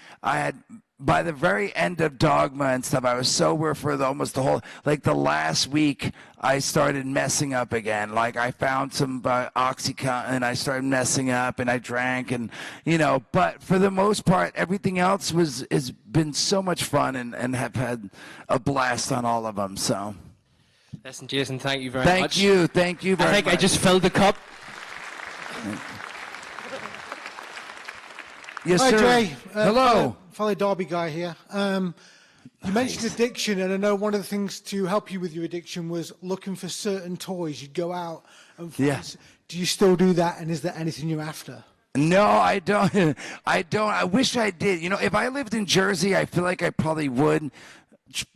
by the very end of Dogma and stuff, I was sober for almost the whole, like the last week, I started messing up again. Like I found some Oxycontin and I started messing up and I drank and, you know, but for the most part, everything else has been so much fun and have had a blast on all of them, so. Listen, Jason, thank you very much. Thank you very much. I think I just filled the cup. Yes, Hi, sir. Jay. Hello. Fellow Derby guy here. You mentioned addiction, and I know one of the things to help you with your addiction was looking for certain toys. You'd go out and find. Yeah. Do you still do that, and is there anything you're after? No, I don't. I don't. I wish I did. You know, if I lived in Jersey, I feel like I probably would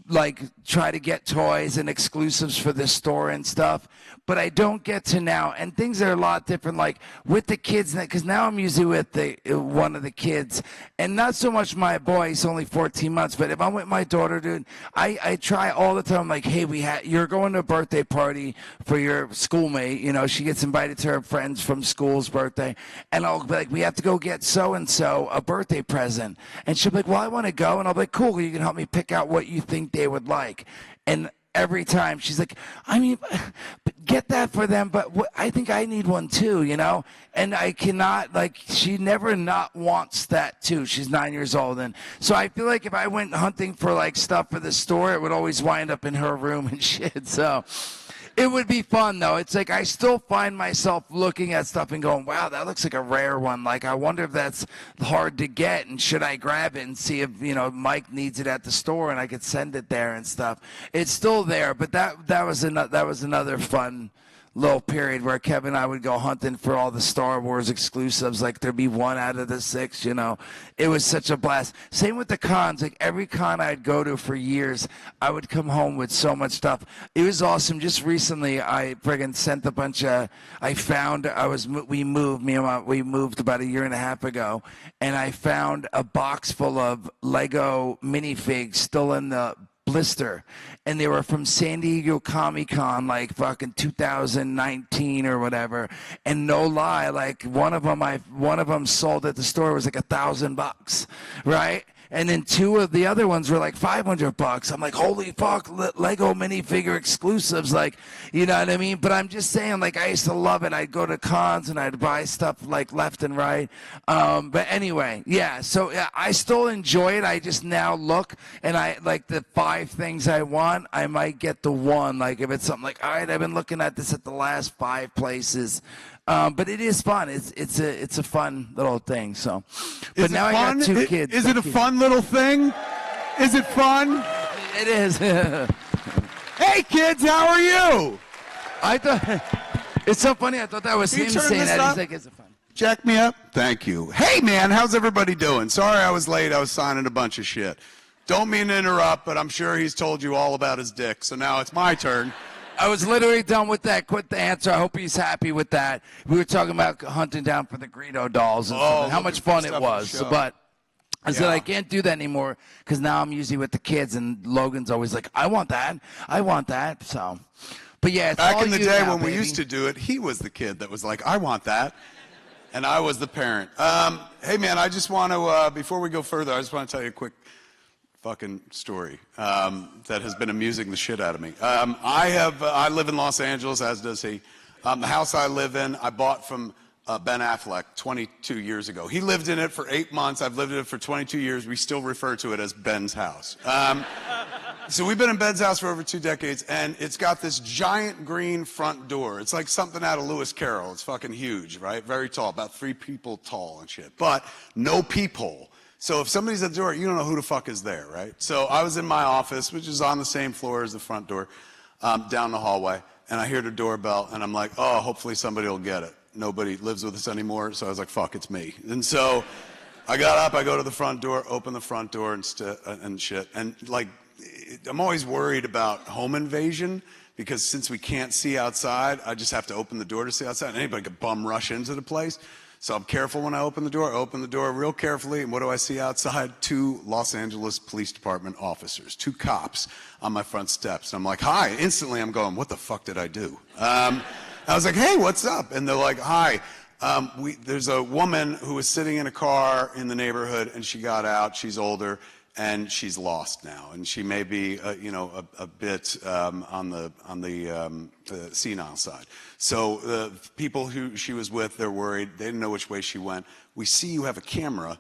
like try to get toys and exclusives for the store and stuff, but I don't get to now, and things are a lot different, like with the kids, because now I'm usually with one of the kids, and not so much my boy, he's only 14 months, but if I'm with my daughter, dude, I try all the time, like, hey, you're going to a birthday party for your schoolmate, you know, she gets invited to her friends from school's birthday, and I'll be like, we have to go get so-and-so a birthday present, and she'll be like, well, I want to go, and I'll be like, cool, you can help me pick out what you think they would like. And every time she's like, I mean, get that for them, but I think I need one too, you know? And I cannot, like, she never not wants that too. She's 9 years old. And so I feel like if I went hunting for like stuff for the store, it would always wind up in her room and shit. So it would be fun, though. It's like I still find myself looking at stuff and going, wow, that looks like a rare one. Like, I wonder if that's hard to get, and should I grab it and see if, you know, Mike needs it at the store and I could send it there and stuff. It's still there, but that was another fun little period where Kevin and I would go hunting for all the Star Wars exclusives, like there'd be one out of the 6, you know. It was such a blast. Same with the cons. Like every con I'd go to for years, I would come home with so much stuff. It was awesome. Just recently, I friggin' sent a bunch of, we moved about a year and a half ago, and I found a box full of Lego minifigs still in the blister, and they were from San Diego Comic-Con, like fucking 2019 or whatever. And no lie, like one of them sold at the store was like $1,000, right? And then two of the other ones were like $500. I'm like, holy fuck, Lego minifigure exclusives, like, you know what I mean? But I'm just saying, like, I used to love it. I'd go to cons and I'd buy stuff like left and right. But anyway, yeah. So yeah, I still enjoy it. I just now look and I like the 5 things I want. I might get the one. Like if it's something like, all right, I've been looking at this at the last 5 places. But it is fun. It's a fun little thing. So, but now I got 2 kids. Is it a fun little thing? Is it fun? It is. Hey kids, how are you? I thought it's so funny. I thought that was Can you him turn saying this that. up? He's like, "Is it fun?" Jack me up. Thank you. Hey man, how's everybody doing? Sorry I was late. I was signing a bunch of shit. Don't mean to interrupt, but I'm sure he's told you all about his dick. So now it's my turn. I was literally done with that. Quit the answer. I hope he's happy with that. We were talking about hunting down for the Greedo dolls and how much fun it was. But I said, I can't do that anymore because now I'm usually with the kids, and Logan's always like, I want that. I want that. So, but yeah, it's Back all in the you day now, when we baby. used to do it, he was the kid that was like, I want that. And I was the parent. Hey man, I just want to, before we go further, I just want to tell you a quick fucking story that has been amusing the shit out of me. I live in Los Angeles, as does he. The house I live in, I bought from Ben Affleck 22 years ago. He lived in it for 8 months. I've lived in it for 22 years. We still refer to it as Ben's house. So we've been in Ben's house for over 2 decades, and it's got this giant green front door. It's like something out of Lewis Carroll. It's fucking huge, right? Very tall, about 3 people tall and shit. But no peephole. So if somebody's at the door, you don't know who the fuck is there, right? So I was in my office, which is on the same floor as the front door, down the hallway, and I hear the doorbell, and I'm like, oh, hopefully somebody will get it. Nobody lives with us anymore, so I was like, fuck, it's me. And so I got up, I go to the front door, open the front door and shit. And like, I'm always worried about home invasion, because since we can't see outside, I just have to open the door to see outside. Anybody could bum rush into the place. So I'm careful when I open the door. I open the door real carefully, and what do I see outside? 2 Los Angeles Police Department officers, 2 cops on my front steps. And I'm like, hi. Instantly, I'm going, what the fuck did I do? I was like, hey, what's up? And they're like, hi. There's a woman who was sitting in a car in the neighborhood, and she got out. She's older, and she's lost now. And she may be, a bit on the senile side. So the people who she was with, they're worried. They didn't know which way she went. We see you have a camera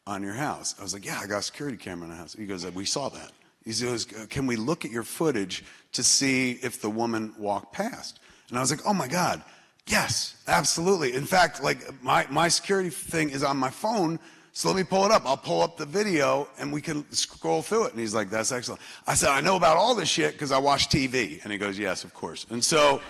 on your house. I was like, yeah, I got a security camera in the house. He goes, we saw that. He goes, can we look at your footage to see if the woman walked past? And I was like, oh my God, yes, absolutely. In fact, like my security thing is on my phone. So let me pull it up. I'll pull up the video and we can scroll through it. And he's like, that's excellent. I said, I know about all this shit because I watch TV. And he goes, yes, of course. And so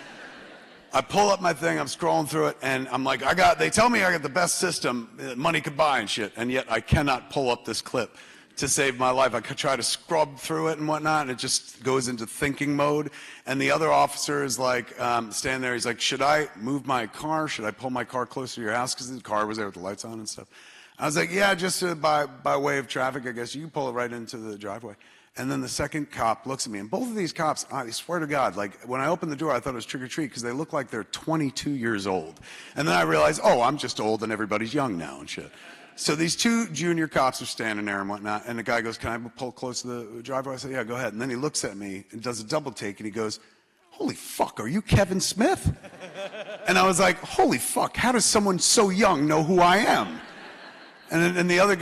I pull up my thing, I'm scrolling through it, and I'm like, they tell me I got the best system money could buy and shit, and yet I cannot pull up this clip to save my life. I could try to scrub through it and whatnot, and it just goes into thinking mode. And the other officer is like, standing there, he's like, should I move my car? Should I pull my car closer to your house? Because the car was there with the lights on and stuff. I was like, yeah, just by way of traffic, I guess you can pull it right into the driveway. And then the second cop looks at me, and both of these cops, I swear to God, like when I opened the door, I thought it was trick or treat because they look like they're 22 years old. And then I realized, oh, I'm just old and everybody's young now and shit. So these 2 junior cops are standing there and whatnot, and the guy goes, can I pull close to the driveway? I said, yeah, go ahead. And then he looks at me and does a double take, and he goes, holy fuck, are you Kevin Smith? And I was like, holy fuck, how does someone so young know who I am? And the other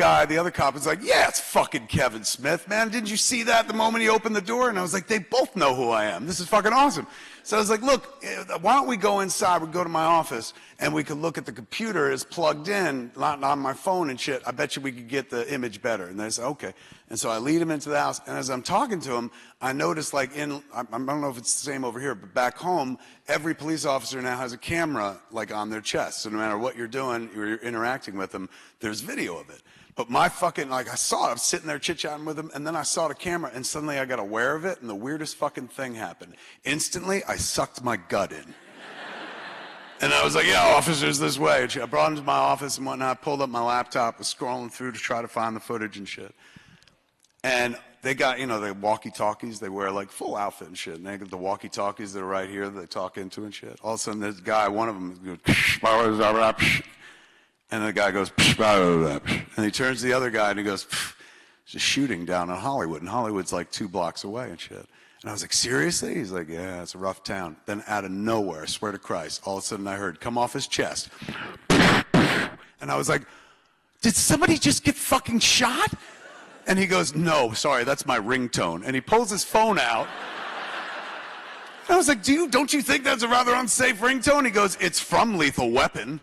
cop was like, yeah, it's fucking Kevin Smith, man. Didn't you see that the moment he opened the door? And I was like, they both know who I am. This is fucking awesome. So I was like, look, why don't we go inside? We go to my office, and we could look at the computer. It's plugged in, not on my phone and shit. I bet you we could get the image better. And they said, okay. And so I lead him into the house. And as I'm talking to him, I noticed, like, I don't know if it's the same over here, but back home, every police officer now has a camera, like, on their chest. So no matter what you're doing, you're interacting with them, there's video of it. But my fucking, like, I saw it. I was sitting there chit-chatting with him, and then I saw the camera, and suddenly I got aware of it, and the weirdest fucking thing happened. Instantly, I sucked my gut in. And I was like, yeah, officers, this way. I brought him to my office and whatnot, pulled up my laptop, was scrolling through to try to find the footage and shit. And they got, the walkie-talkies. They wear like full outfit and shit. And they got the walkie-talkies that are right here that they talk into and shit. All of a sudden, this guy, one of them goes, and the guy goes, and he turns to the other guy and he goes, just shooting down on Hollywood. And Hollywood's like 2 blocks away and shit. And I was like, seriously? He's like, yeah, it's a rough town. Then out of nowhere, I swear to Christ, all of a sudden I heard, come off his chest. And I was like, did somebody just get fucking shot? And he goes, no, sorry, that's my ringtone. And he pulls his phone out. And I was like, don't you think that's a rather unsafe ringtone? He goes, it's from Lethal Weapon.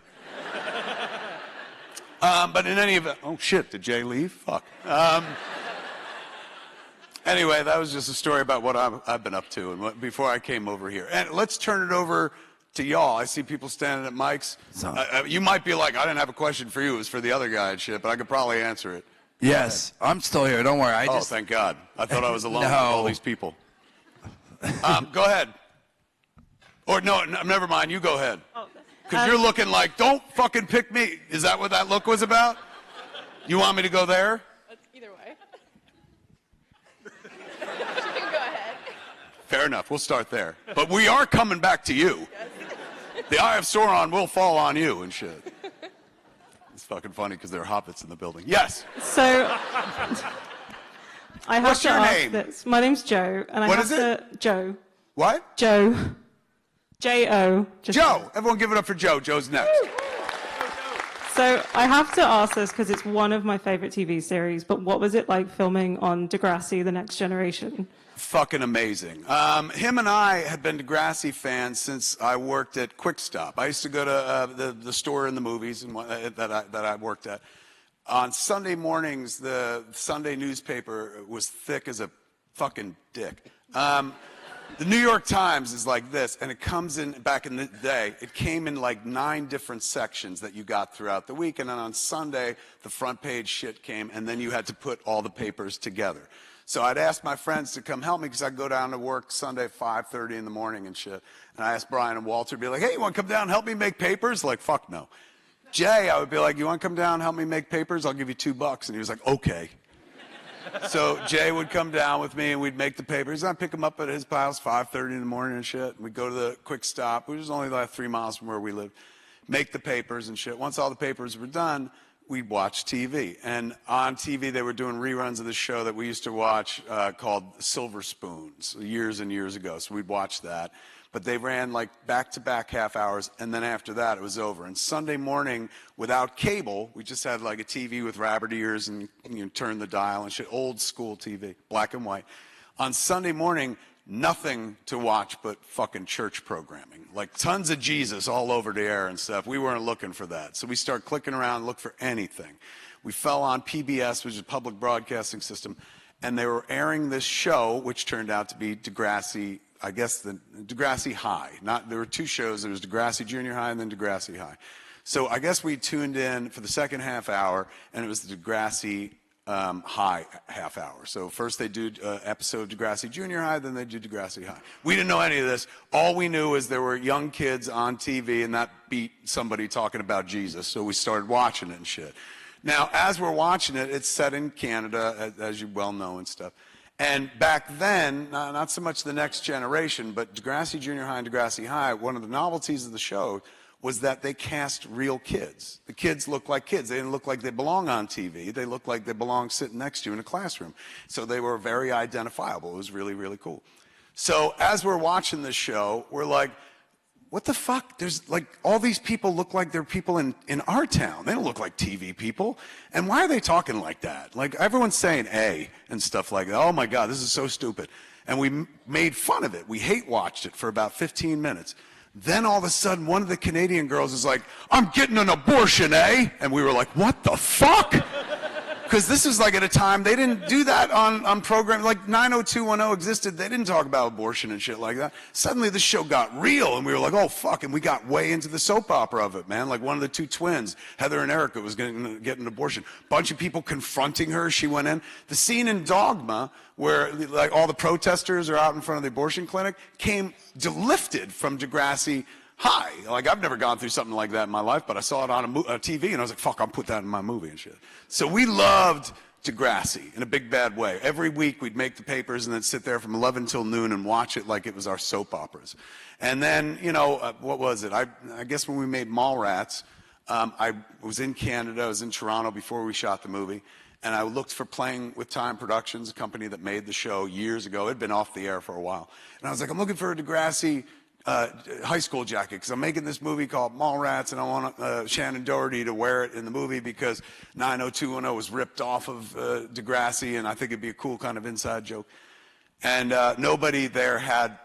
But in any event, oh shit, did Jay leave? Fuck. Anyway, that was just a story about what I've been up to and before I came over here. And let's turn it over to y'all. I see people standing at mics. You might be like, I didn't have a question for you. It was for the other guy and shit, but I could probably answer it. Yes, I'm still here. Don't worry. Thank God. I thought I was alone with all these people. Go ahead. Or no, never mind. You go ahead. Because you're looking like, don't fucking pick me. Is that what that look was about? You want me to go there? Either way. You can go ahead. Fair enough. We'll start there. But we are coming back to you. The Eye of Sauron will fall on you and shit. It's fucking funny because there are hobbits in the building. Yes. So, I have What's to your ask name? this. My name's Joe, and I What have is it? to Joe. What? Joe. J-O. Joe. Everyone give it up for Joe. Joe's next. So I have to ask this because it's one of my favorite TV series. But what was it like filming on Degrassi: The Next Generation? Fucking amazing. Him and I had been Degrassi fans since I worked at Quick Stop. I used to go to the store in the movies and that I worked at. On Sunday mornings, the Sunday newspaper was thick as a fucking dick. The New York Times is like this, and it comes in, back in the day, it came in like 9 different sections that you got throughout the week, and then on Sunday, the front page shit came, and then you had to put all the papers together. So I'd ask my friends to come help me, because I'd go down to work Sunday at 5:30 in the morning and shit, and I asked Brian and Walter, be like, hey, you want to come down and help me make papers? Like, fuck no. Jay, I would be like, you want to come down and help me make papers? I'll give you $2. And he was like, okay. So Jay would come down with me and we'd make the papers. I'd pick him up at his house 5:30 in the morning and shit. And we'd go to the Quick Stop, which was only like 3 miles from where we lived, make the papers and shit. Once all the papers were done, we'd watch TV. And on TV, they were doing reruns of the show that we used to watch called Silver Spoons years and years ago. So we'd watch that. But they ran like back-to-back half hours, and then after that, it was over. And Sunday morning, without cable, we just had like a TV with rabbit ears and turn the dial and shit, old school TV, black and white. On Sunday morning, nothing to watch but fucking church programming. Like tons of Jesus all over the air and stuff. We weren't looking for that. So we start clicking around, look for anything. We fell on PBS, which is a public broadcasting system, and they were airing this show, which turned out to be Degrassi, I guess the Degrassi High. There were 2 shows. There was Degrassi Junior High and then Degrassi High. So I guess we tuned in for the second half hour, and it was the Degrassi High half hour. So first they do an episode of Degrassi Junior High, then they do Degrassi High. We didn't know any of this. All we knew is there were young kids on TV, and that beat somebody talking about Jesus. So we started watching it and shit. Now, as we're watching it, it's set in Canada, as you well know and stuff. And back then, not so much the next generation, but Degrassi Junior High and Degrassi High, one of the novelties of the show was that they cast real kids. The kids looked like kids. They didn't look like they belong on TV. They looked like they belonged sitting next to you in a classroom. So they were very identifiable. It was really, really cool. So as we're watching this show, we're like, what the fuck? There's like, all these people look like they're people in our town. They don't look like TV people. And why are they talking like that? Like, everyone's saying A and stuff like that. Oh my God, this is so stupid. And we made fun of it. We hate watched it for about 15 minutes. Then all of a sudden, one of the Canadian girls is like, I'm getting an abortion, eh? And we were like, what the fuck? Because this is like at a time, they didn't do that on programs, like 90210 existed, they didn't talk about abortion and shit like that. Suddenly the show got real, and we were like, oh fuck, and we got way into the soap opera of it, man. Like one of the 2 twins, Heather and Erica, was going to get an abortion. Bunch of people confronting her, she went in. The scene in Dogma, where like all the protesters are out in front of the abortion clinic, came lifted from Degrassi High. Like, I've never gone through something like that in my life, but I saw it on a TV, and I was like, fuck, I'll put that in my movie and shit. So we loved Degrassi in a big bad way. Every week we'd make the papers and then sit there from 11 till noon and watch it like it was our soap operas. And then, you know, what was it? I guess when we made Mallrats, I was in Canada, I was in Toronto before we shot the movie, and I looked for Playing with Time Productions, a company that made the show years ago. It had been off the air for a while. And I was like, I'm looking for a Degrassi high school jacket because I'm making this movie called Mallrats, and I want Shannon Doherty to wear it in the movie because 90210 was ripped off of Degrassi, and I think it'd be a cool kind of inside joke. And nobody there had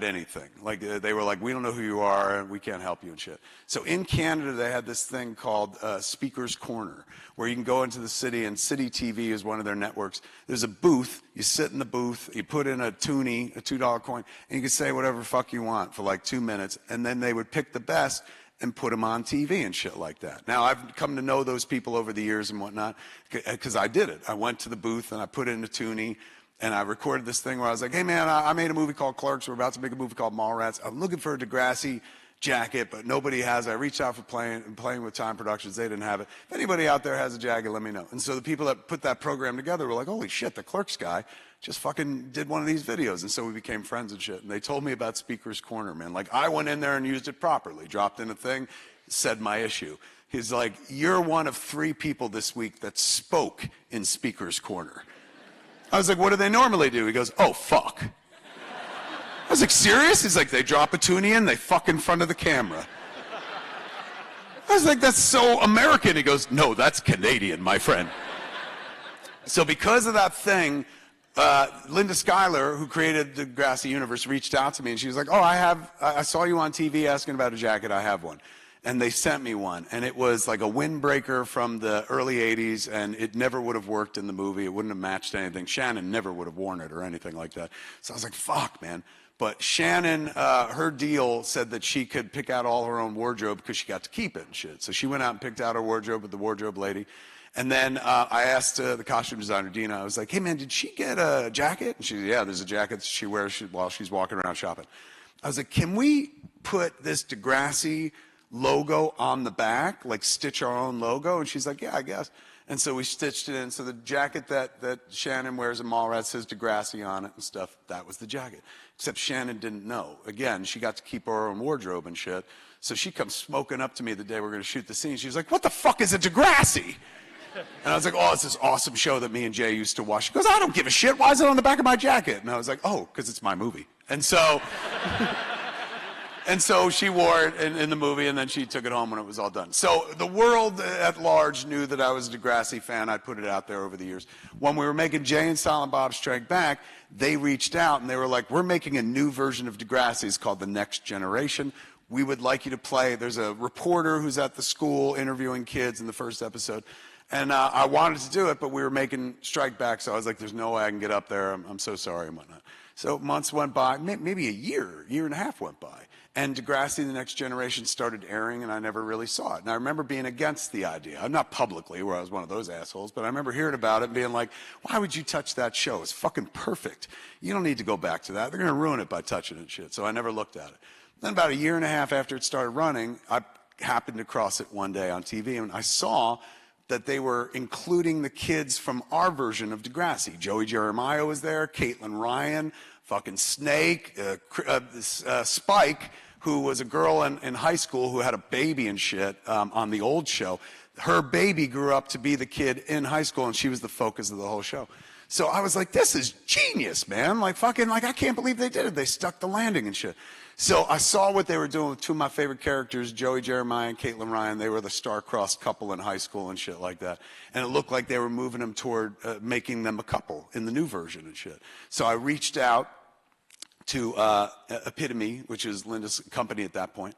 anything. Like, they were like, we don't know who you are, and we can't help you and shit. So in Canada, they had this thing called Speaker's Corner, where you can go into the city, and City TV is one of their networks. There's a booth. You sit in the booth. You put in a toonie, a $2 coin, and you can say whatever fuck you want for like 2 minutes, and then they would pick the best and put them on TV and shit like that. Now, I've come to know those people over the years and whatnot, because I did it. I went to the booth, and I put in a toonie, and I recorded this thing where I was like, hey, man, I made a movie called Clerks. We're about to make a movie called Mallrats. I'm looking for a Degrassi jacket, but nobody has it. I reached out for Playing with Time Productions. They didn't have it. If anybody out there has a jacket, let me know. And so the people that put that program together were like, holy shit, the Clerks guy just fucking did one of these videos. And so we became friends and shit. And they told me about Speaker's Corner, man. Like, I went in there and used it properly, dropped in a thing, said my issue. He's like, you're one of 3 people this week that spoke in Speaker's Corner. I was like, what do they normally do? He goes, oh, fuck. I was like, serious? He's like, they drop a toonie in, they fuck in front of the camera. I was like, that's so American. He goes, no, that's Canadian, my friend. So because of that thing, Linda Schuyler, who created the Degrassi universe, reached out to me, and she was like, oh, I saw you on TV asking about a jacket. I have one. And they sent me one, and it was like a windbreaker from the early 80s, and it never would have worked in the movie. It wouldn't have matched anything. Shannon never would have worn it or anything like that. So I was like, fuck, man. But Shannon, her deal said that she could pick out all her own wardrobe because she got to keep it and shit. So she went out and picked out her wardrobe with the wardrobe lady. And then I asked the costume designer, Dina, I was like, hey, man, did she get a jacket? And she said, yeah, there's a jacket she wears while she's walking around shopping. I was like, can we put this Degrassi logo on the back, like stitch our own logo? And she's like, yeah, I guess. And so we stitched it in. So the jacket that Shannon wears in Mallrats says Degrassi on it and stuff. That was the jacket. Except Shannon didn't know. Again, she got to keep her own wardrobe and shit. So she comes smoking up to me the day we're going to shoot the scene. She was like, what the fuck is a Degrassi? And I was like, oh, it's this awesome show that me and Jay used to watch. She goes, I don't give a shit. Why is it on the back of my jacket? And I was like, oh, because it's my movie. And so... And so she wore it in the movie, and then she took it home when it was all done. So the world at large knew that I was a Degrassi fan. I put it out there over the years. When we were making Jay and Silent Bob Strike Back, they reached out, and they were like, we're making a new version of Degrassi. It's called The Next Generation. We would like you to play. There's a reporter who's at the school interviewing kids in the first episode. And I wanted to do it, but we were making Strike Back, so I was like, there's no way I can get up there. I'm so sorry and whatnot. So months went by, maybe a year and a half went by. And Degrassi, The Next Generation started airing, and I never really saw it. And I remember being against the idea. I'm not publicly, where I was one of those assholes, but I remember hearing about it and being like, why would you touch that show? It's fucking perfect. You don't need to go back to that. They're going to ruin it by touching it and shit. So I never looked at it. Then about a year and a half after it started running, I happened to cross it one day on TV, and I saw that they were including the kids from our version of Degrassi. Joey Jeremiah was there, Caitlin Ryan, fucking Snake, Spike, who was a girl in high school who had a baby and shit on the old show. Her baby grew up to be the kid in high school, and she was the focus of the whole show. So I was like, this is genius, man. Like, fucking, like, I can't believe they did it. They stuck the landing and shit. So I saw what they were doing with 2 of my favorite characters, Joey Jeremiah and Caitlin Ryan. They were the star-crossed couple in high school and shit like that. And it looked like they were moving them toward making them a couple in the new version and shit. So I reached out to Epitome, which is Linda's company at that point.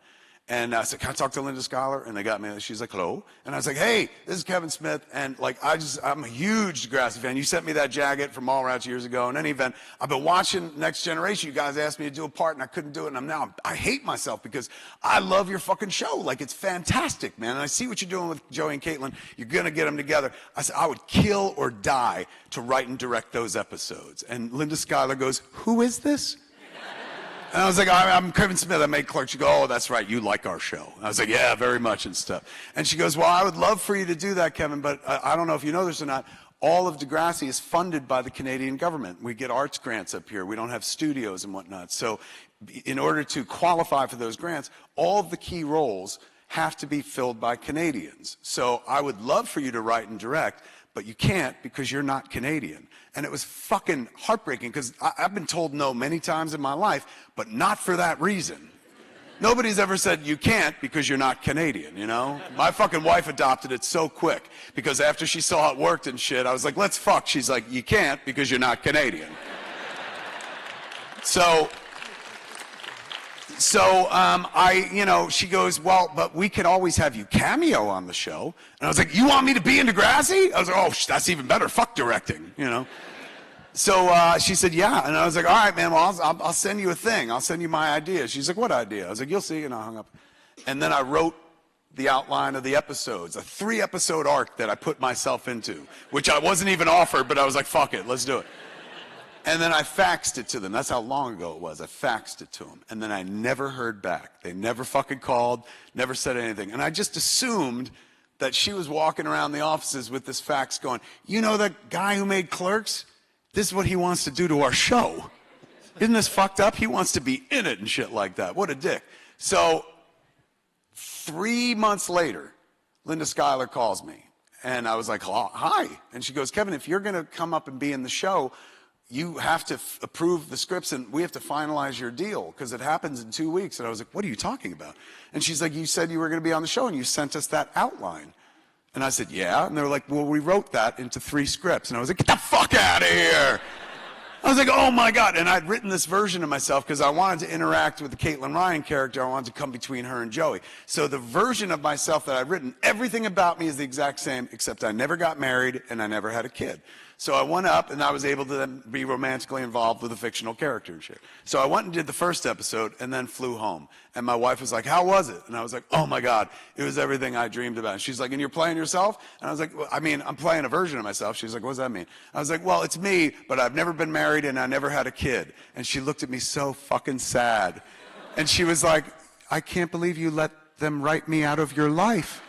And I said, can I talk to Linda Schuyler? And they got me. She's like, hello. And I was like, hey, this is Kevin Smith. And like, I'm a huge Degrassi fan. You sent me that jacket from Mallrats years ago. In any event, I've been watching Next Generation. You guys asked me to do a part, and I couldn't do it. And I hate myself because I love your fucking show. Like, it's fantastic, man. And I see what you're doing with Joey and Caitlin. You're going to get them together. I said, I would kill or die to write and direct those episodes. And Linda Schuyler goes, who is this? And I was like, I'm Kevin Smith. I made Clerks. She goes, oh, that's right. You like our show. I was like, yeah, very much and stuff. And she goes, well, I would love for you to do that, Kevin, but I don't know if you know this or not. all of Degrassi is funded by the Canadian government. We get arts grants up here. We don't have studios and whatnot. So in order to qualify for those grants, all of the key roles have to be filled by Canadians. So I would love for you to write and direct, but you can't because you're not Canadian. And it was fucking heartbreaking because I've been told no many times in my life, but not for that reason. Nobody's ever said you can't because you're not Canadian, you know? My fucking wife adopted it so quick because after she saw how it worked and shit, I was like, let's fuck. She's like, you can't because you're not Canadian. So she goes, well, but we could always have you cameo on the show. And I was like, you want me to be in Degrassi? I was like, oh, that's even better. Fuck directing, you know? So she said, yeah. And I was like, all right, man, well, I'll send you a thing. I'll send you my idea. She's like, what idea? I was like, you'll see. And I hung up. And then I wrote the outline of the episodes, a 3-episode arc that I put myself into, which I wasn't even offered, but I was like, fuck it, let's do it. And then I faxed it to them. That's how long ago it was. I faxed it to them. And then I never heard back. They never fucking called, never said anything. And I just assumed that she was walking around the offices with this fax going, you know that guy who made Clerks? This is what he wants to do to our show. Isn't this fucked up? He wants to be in it and shit like that. What a dick. So 3 months later, Linda Schuyler calls me. And I was like, oh, hi. And she goes, Kevin, if you're going to come up and be in the show, you have to approve the scripts and we have to finalize your deal because it happens in 2 weeks. And I was like, what are you talking about? And she's like, you said you were going to be on the show and you sent us that outline. And I said, yeah. And they were like, well, we wrote that into 3 scripts. And I was like, get the fuck out of here. I was like, oh my God. And I'd written this version of myself because I wanted to interact with the Caitlin Ryan character. I wanted to come between her and Joey. So the version of myself that I'd written, everything about me is the exact same, except I never got married and I never had a kid. So I went up and I was able to then be romantically involved with a fictional character and shit. So I went and did the first episode and then flew home. And my wife was like, how was it? And I was like, oh my God, it was everything I dreamed about. And she's like, and you're playing yourself? And I was like, well, I mean, I'm playing a version of myself. She's like, what does that mean? I was like, well, it's me, but I've never been married and I never had a kid. And she looked at me so fucking sad. And she was like, I can't believe you let them write me out of your life.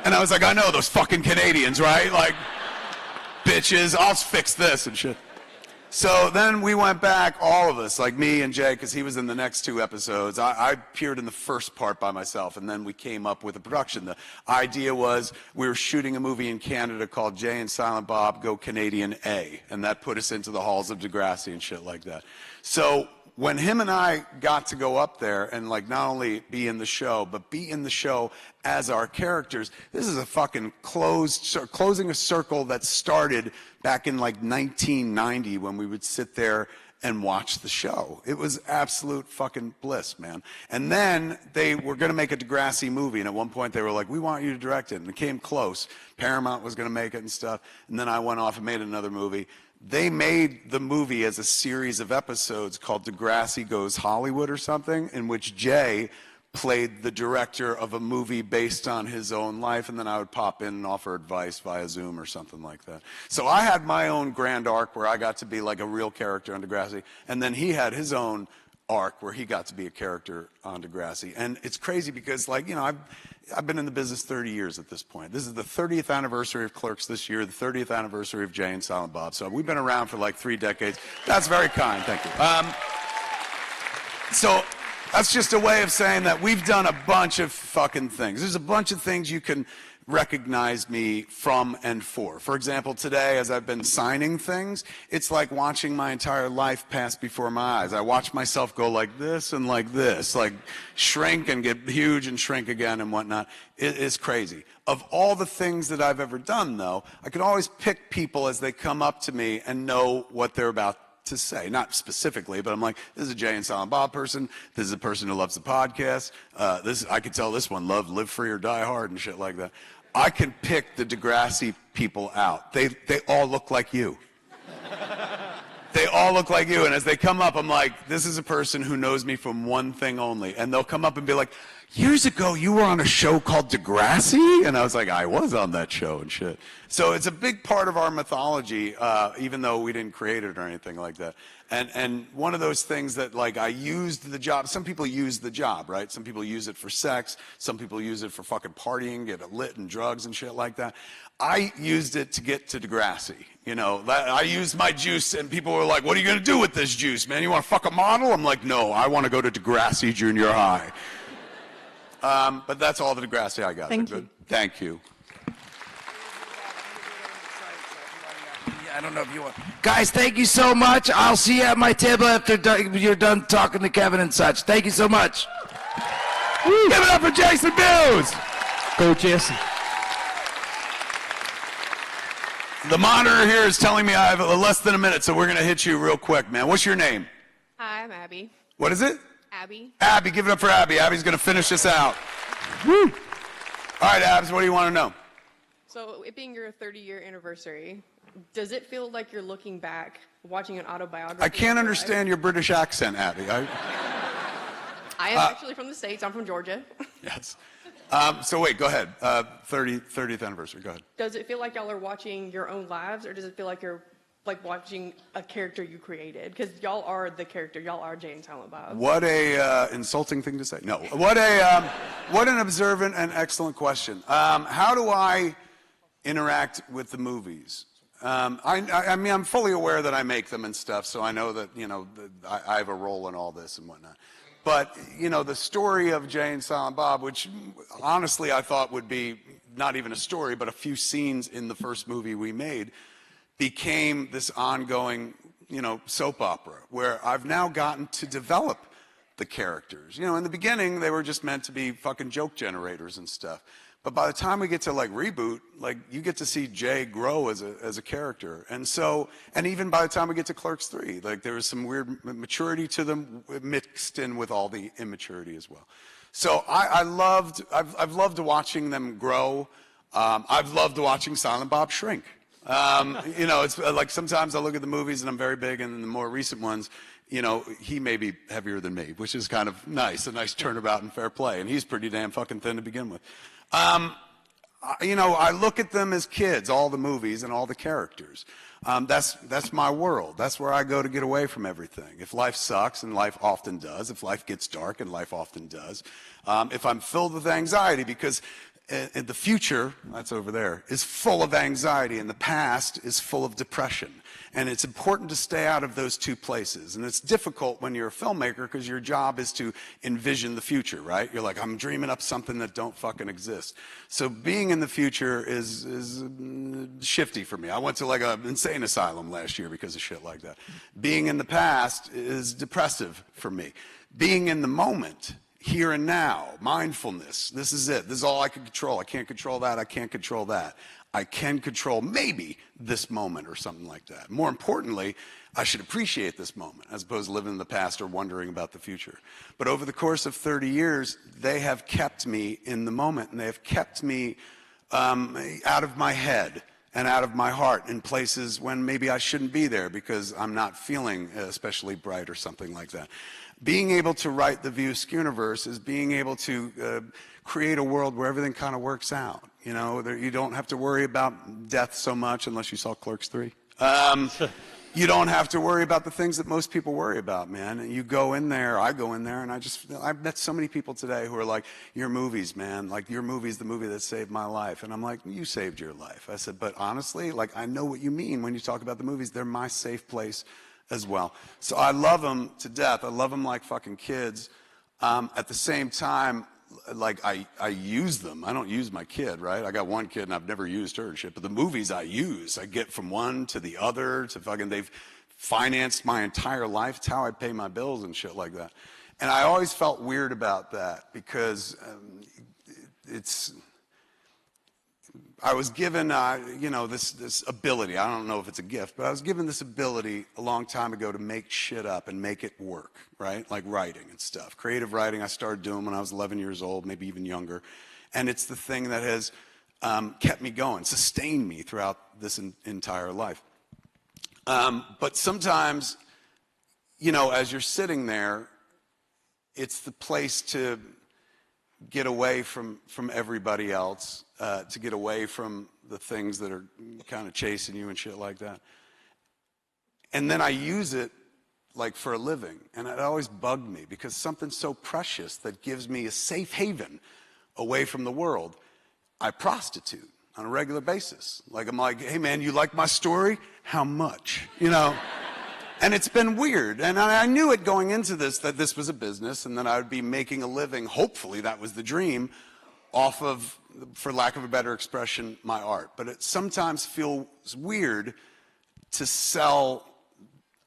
And I was like, I know, those fucking Canadians, right? Like, bitches, I'll fix this and shit. So then we went back, all of us, like me and Jay, because he was in the next 2 episodes. I appeared in the first part by myself, and then we came up with a production. The idea was we were shooting a movie in Canada called Jay and Silent Bob Go Canadian A, and that put us into the halls of Degrassi and shit like that. So when him and I got to go up there and like not only be in the show, but be in the show as our characters, this is a fucking closing a circle that started back in like 1990 when we would sit there and watch the show. It was absolute fucking bliss, man. And then they were going to make a Degrassi movie, and at one point they were like, we want you to direct it, and it came close. Paramount was going to make it and stuff, and then I went off and made another movie. They made the movie as a series of episodes called Degrassi Goes Hollywood or something, in which Jay played the director of a movie based on his own life, and then I would pop in and offer advice via Zoom or something like that. So I had my own grand arc where I got to be like a real character on Degrassi, and then he had his own arc where he got to be a character on Degrassi. And it's crazy because, like, you know, I've been in the business 30 years at this point. This is the 30th anniversary of Clerks this year, the 30th anniversary of Jay and Silent Bob. So we've been around for like 3 decades. That's very kind, thank you. So that's just a way of saying that we've done a bunch of fucking things. There's a bunch of things you can recognize me from and for. For example, today, as I've been signing things, it's like watching my entire life pass before my eyes. I watch myself go like this, like shrink and get huge and shrink again and whatnot. It is crazy. Of all the things that I've ever done, though, I can always pick people as they come up to me and know what they're about to say. Not specifically, but I'm like, this is a Jay and Silent Bob person. This is a person who loves the podcast. I could tell this one loved Live Free or Die Hard and shit like that. I can pick the Degrassi people out. They all look like you. They all look like you. And as they come up, I'm like, this is a person who knows me from one thing only. And they'll come up and be like, years ago, you were on a show called Degrassi? And I was like, I was on that show and shit. So it's a big part of our mythology, even though we didn't create it or anything like that. And one of those things that, like, I used the job. Some people use the job, right? Some people use it for sex. Some people use it for fucking partying, get it lit and drugs and shit like that. I used it to get to Degrassi. You know, I used my juice, and people were like, what are you going to do with this juice, man? You want to fuck a model? I'm like, no, I want to go to Degrassi Junior High. But that's all the Degrassi I got. Thank you. Good? Thank you. I don't know if you want. Guys, thank you so much. I'll see you at my table after you're done talking to Kevin and such. Thank you so much. Give it up for Jason Mewes. Go, Jason. The monitor here is telling me I have less than a minute, so we're going to hit you real quick, man. What's your name? Hi, I'm Abby. What is it? Abby. Abby, give it up for Abby. Abby's going to finish this out. Woo. All right, Abs, what do you want to know? So, it being your 30-year anniversary, does it feel like you're looking back, watching an autobiography? I can't understand your British accent, Abby. I am actually from the States. I'm from Georgia. Yes. So wait, go ahead. 30th anniversary, go ahead. Does it feel like y'all are watching your own lives, or does it feel like you're like watching a character you created? Because y'all are the character. Y'all are Jay and Silent Bob. What a insulting thing to say. No. What an observant and excellent question. How do I interact with the movies? I mean, I'm fully aware that I make them and stuff, so I know that, you know, I have a role in all this and whatnot. But, you know, the story of Jay and Silent Bob, which honestly I thought would be not even a story, but a few scenes in the first movie we made, became this ongoing, you know, soap opera where I've now gotten to develop the characters. You know, in the beginning, they were just meant to be fucking joke generators and stuff. But by the time we get to like reboot, like you get to see Jay grow as a character. And so, and even by the time we get to Clerks 3, like there was some weird maturity to them mixed in with all the immaturity as well. So I've loved watching them grow. I've loved watching Silent Bob shrink. You know, it's like sometimes I look at the movies and I'm very big, and in the more recent ones, you know, he may be heavier than me, which is kind of nice, a nice turnabout and fair play. And he's pretty damn fucking thin to begin with. You know, I look at them as kids, all the movies and all the characters. That's my world. That's where I go to get away from everything. If life sucks, and life often does, if life gets dark, and life often does, if I'm filled with anxiety, because the future, that's over there, is full of anxiety, and the past is full of depression. And it's important to stay out of those two places. And it's difficult when you're a filmmaker because your job is to envision the future, right? You're like, I'm dreaming up something that don't fucking exist. So being in the future is shifty for me. I went to like an insane asylum last year because of shit like that. Being in the past is depressive for me. Being in the moment, here and now, mindfulness, this is it. This is all I can control. I can't control that. I can't control that. I can control maybe this moment or something like that. More importantly, I should appreciate this moment as opposed to living in the past or wondering about the future. But over the course of 30 years, they have kept me in the moment, and they have kept me out of my head and out of my heart in places when maybe I shouldn't be there because I'm not feeling especially bright or something like that. Being able to write the View Skuniverse is being able to create a world where everything kind of works out. You know, you don't have to worry about death so much unless you saw Clerks 3. You don't have to worry about the things that most people worry about, man. And you go in there, I go in there, and I've met so many people today who are like, your movies, man, like your movie's the movie that saved my life. And I'm like, you saved your life. I said, but honestly, like I know what you mean when you talk about the movies. They're my safe place as well. So I love them to death. I love them like fucking kids. At the same time, like I use them. I don't use my kid, right? I got one kid and I've never used her and shit. But the movies I use, I get from one to the other to fucking, they've financed my entire life. It's how I pay my bills and shit like that. And I always felt weird about that because I was given, you know, this ability. I don't know if it's a gift, but I was given this ability a long time ago to make shit up and make it work, right? Like writing and stuff. Creative writing I started doing when I was 11 years old, maybe even younger. And it's the thing that has kept me going, sustained me throughout this entire life. But sometimes, you know, as you're sitting there, it's the place to get away from everybody else, to get away from the things that are kind of chasing you and shit like that. And then I use it like for a living. And it always bugged me because something so precious that gives me a safe haven away from the world, I prostitute. on a regular basis. Like, I'm like, hey man, you like my story? How much? You know? And it's been weird. And I knew it going into this, that this was a business and that I would be making a living, hopefully that was the dream, off of, for lack of a better expression, my art. But it sometimes feels weird to sell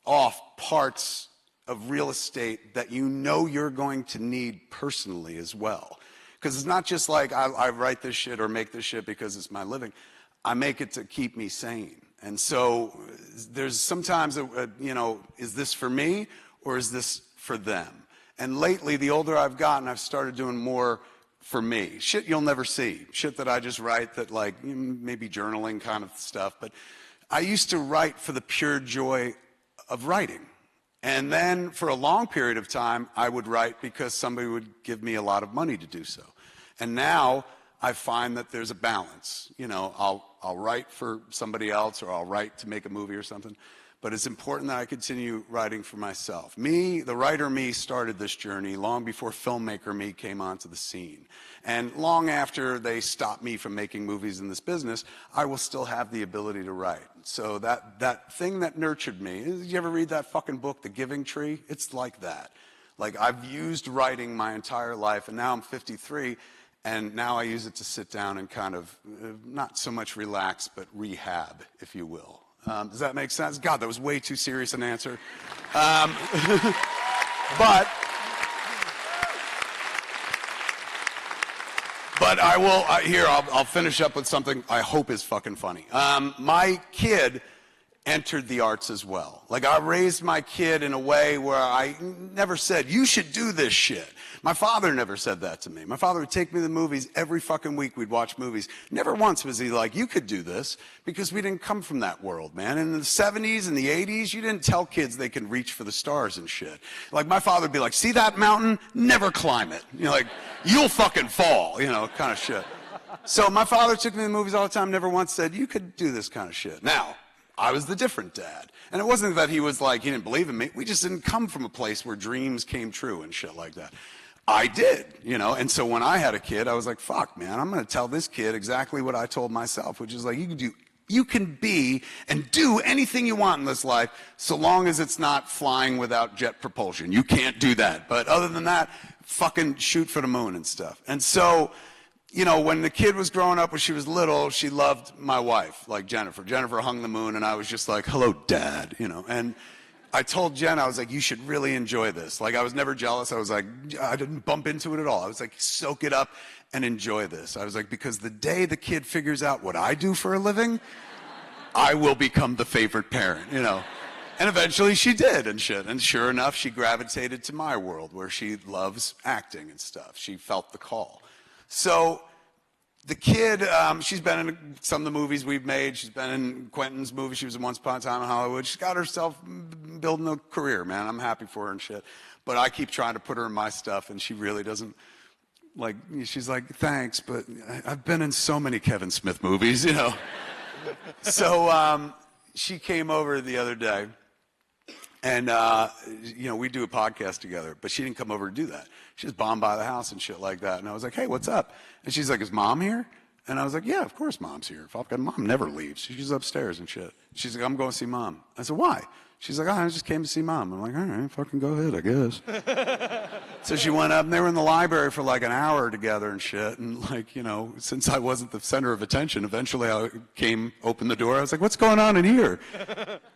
off parts of real estate that you know you're going to need personally as well. Because it's not just like I write this shit or make this shit because it's my living. I make it to keep me sane. And so there's sometimes, you know, is this for me or is this for them? And lately, the older I've gotten, I've started doing more for me. Shit you'll never see. Shit that I just write that, like, maybe journaling kind of stuff. But I used to write for the pure joy of writing. And then for a long period of time, I would write because somebody would give me a lot of money to do so. And now I find that there's a balance. You know, I'll write for somebody else or I'll write to make a movie or something. But it's important that I continue writing for myself. Me, the writer me, started this journey long before filmmaker me came onto the scene. And long after they stopped me from making movies in this business, I will still have the ability to write. So that thing that nurtured me, did you ever read that fucking book, The Giving Tree? It's like that. Like, I've used writing my entire life, and now I'm 53, and now I use it to sit down and kind of, not so much relax, but rehab, if you will. Does that make sense? God, that was way too serious an answer. But I will, I'll finish up with something I hope is fucking funny. My kid entered the arts as well. Like, I raised my kid in a way where I never said, you should do this shit. My father never said that to me. My father would take me to the movies every fucking week. We'd watch movies. Never once was he like, you could do this, because we didn't come from that world, man. In the 70s and the 80s, you didn't tell kids they can reach for the stars and shit. Like, my father would be like, see that mountain? Never climb it. You know, like, you'll fucking fall, you know, kind of shit. So my father took me to the movies all the time, never once said, you could do this kind of shit. Now, I was the different dad. And it wasn't that he was like, he didn't believe in me. We just didn't come from a place where dreams came true and shit like that. I did, you know, and so when I had a kid, I was like, fuck, man, I'm going to tell this kid exactly what I told myself, which is like, you can be and do anything you want in this life so long as it's not flying without jet propulsion. You can't do that. But other than that, fucking shoot for the moon and stuff. And so, you know, when the kid was growing up, when she was little, she loved my wife, like Jennifer. Jennifer hung the moon, and I was just like, hello, Dad, you know. And I told Jen, I was like, you should really enjoy this. Like, I was never jealous. I was like, I didn't bump into it at all. I was like, soak it up and enjoy this. I was like, because the day the kid figures out what I do for a living, I will become the favorite parent, you know. And eventually she did and shit. And sure enough, she gravitated to my world where she loves acting and stuff. She felt the call. So the kid, she's been in some of the movies we've made. She's been in Quentin's movie. She was in Once Upon a Time in Hollywood. She's got herself building a career, man. I'm happy for her and shit. But I keep trying to put her in my stuff, and she really doesn't, like, she's like, thanks, but I've been in so many Kevin Smith movies, you know. So she came over the other day, and, you know, we do a podcast together, but she didn't come over to do that. She just bombed by the house and shit like that. And I was like, hey, what's up? And she's like, is Mom here? And I was like, yeah, of course Mom's here. Mom never leaves. She's upstairs and shit. She's like, I'm going to see Mom. I said, why? She's like, oh, I just came to see Mom. I'm like, all right, fucking go ahead, I guess. So she went up, and they were in the library for like an hour together and shit. And, like, you know, since I wasn't the center of attention, eventually I opened the door. I was like, what's going on in here?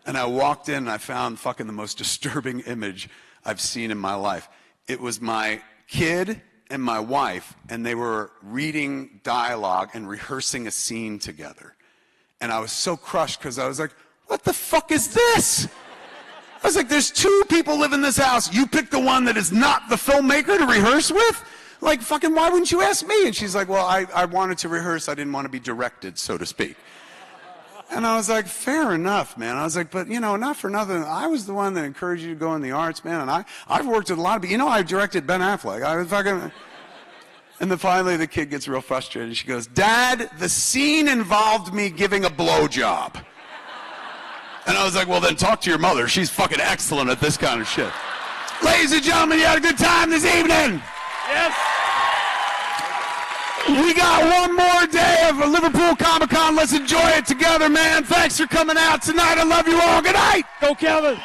And I walked in, and I found fucking the most disturbing image I've seen in my life. It was my kid and my wife, and they were reading dialogue and rehearsing a scene together. And I was so crushed because I was like, what the fuck is this? I was like, there's two people live in this house. You pick the one that is not the filmmaker to rehearse with? Like, fucking, why wouldn't you ask me? And she's like, well, I wanted to rehearse. I didn't want to be directed, so to speak. And I was like, fair enough, man. I was like, but, you know, not for nothing. I was the one that encouraged you to go in the arts, man. And I've worked with a lot of people. You know, I directed Ben Affleck. I was fucking... And then finally the kid gets real frustrated. And she goes, Dad, the scene involved me giving a blowjob. And I was like, well, then talk to your mother. She's fucking excellent at this kind of shit. Ladies and gentlemen, you had a good time this evening. Yes. We got one more day of a Liverpool Comic Con. Let's enjoy it together, man. Thanks for coming out tonight. I love you all. Good night. Go, Kevin.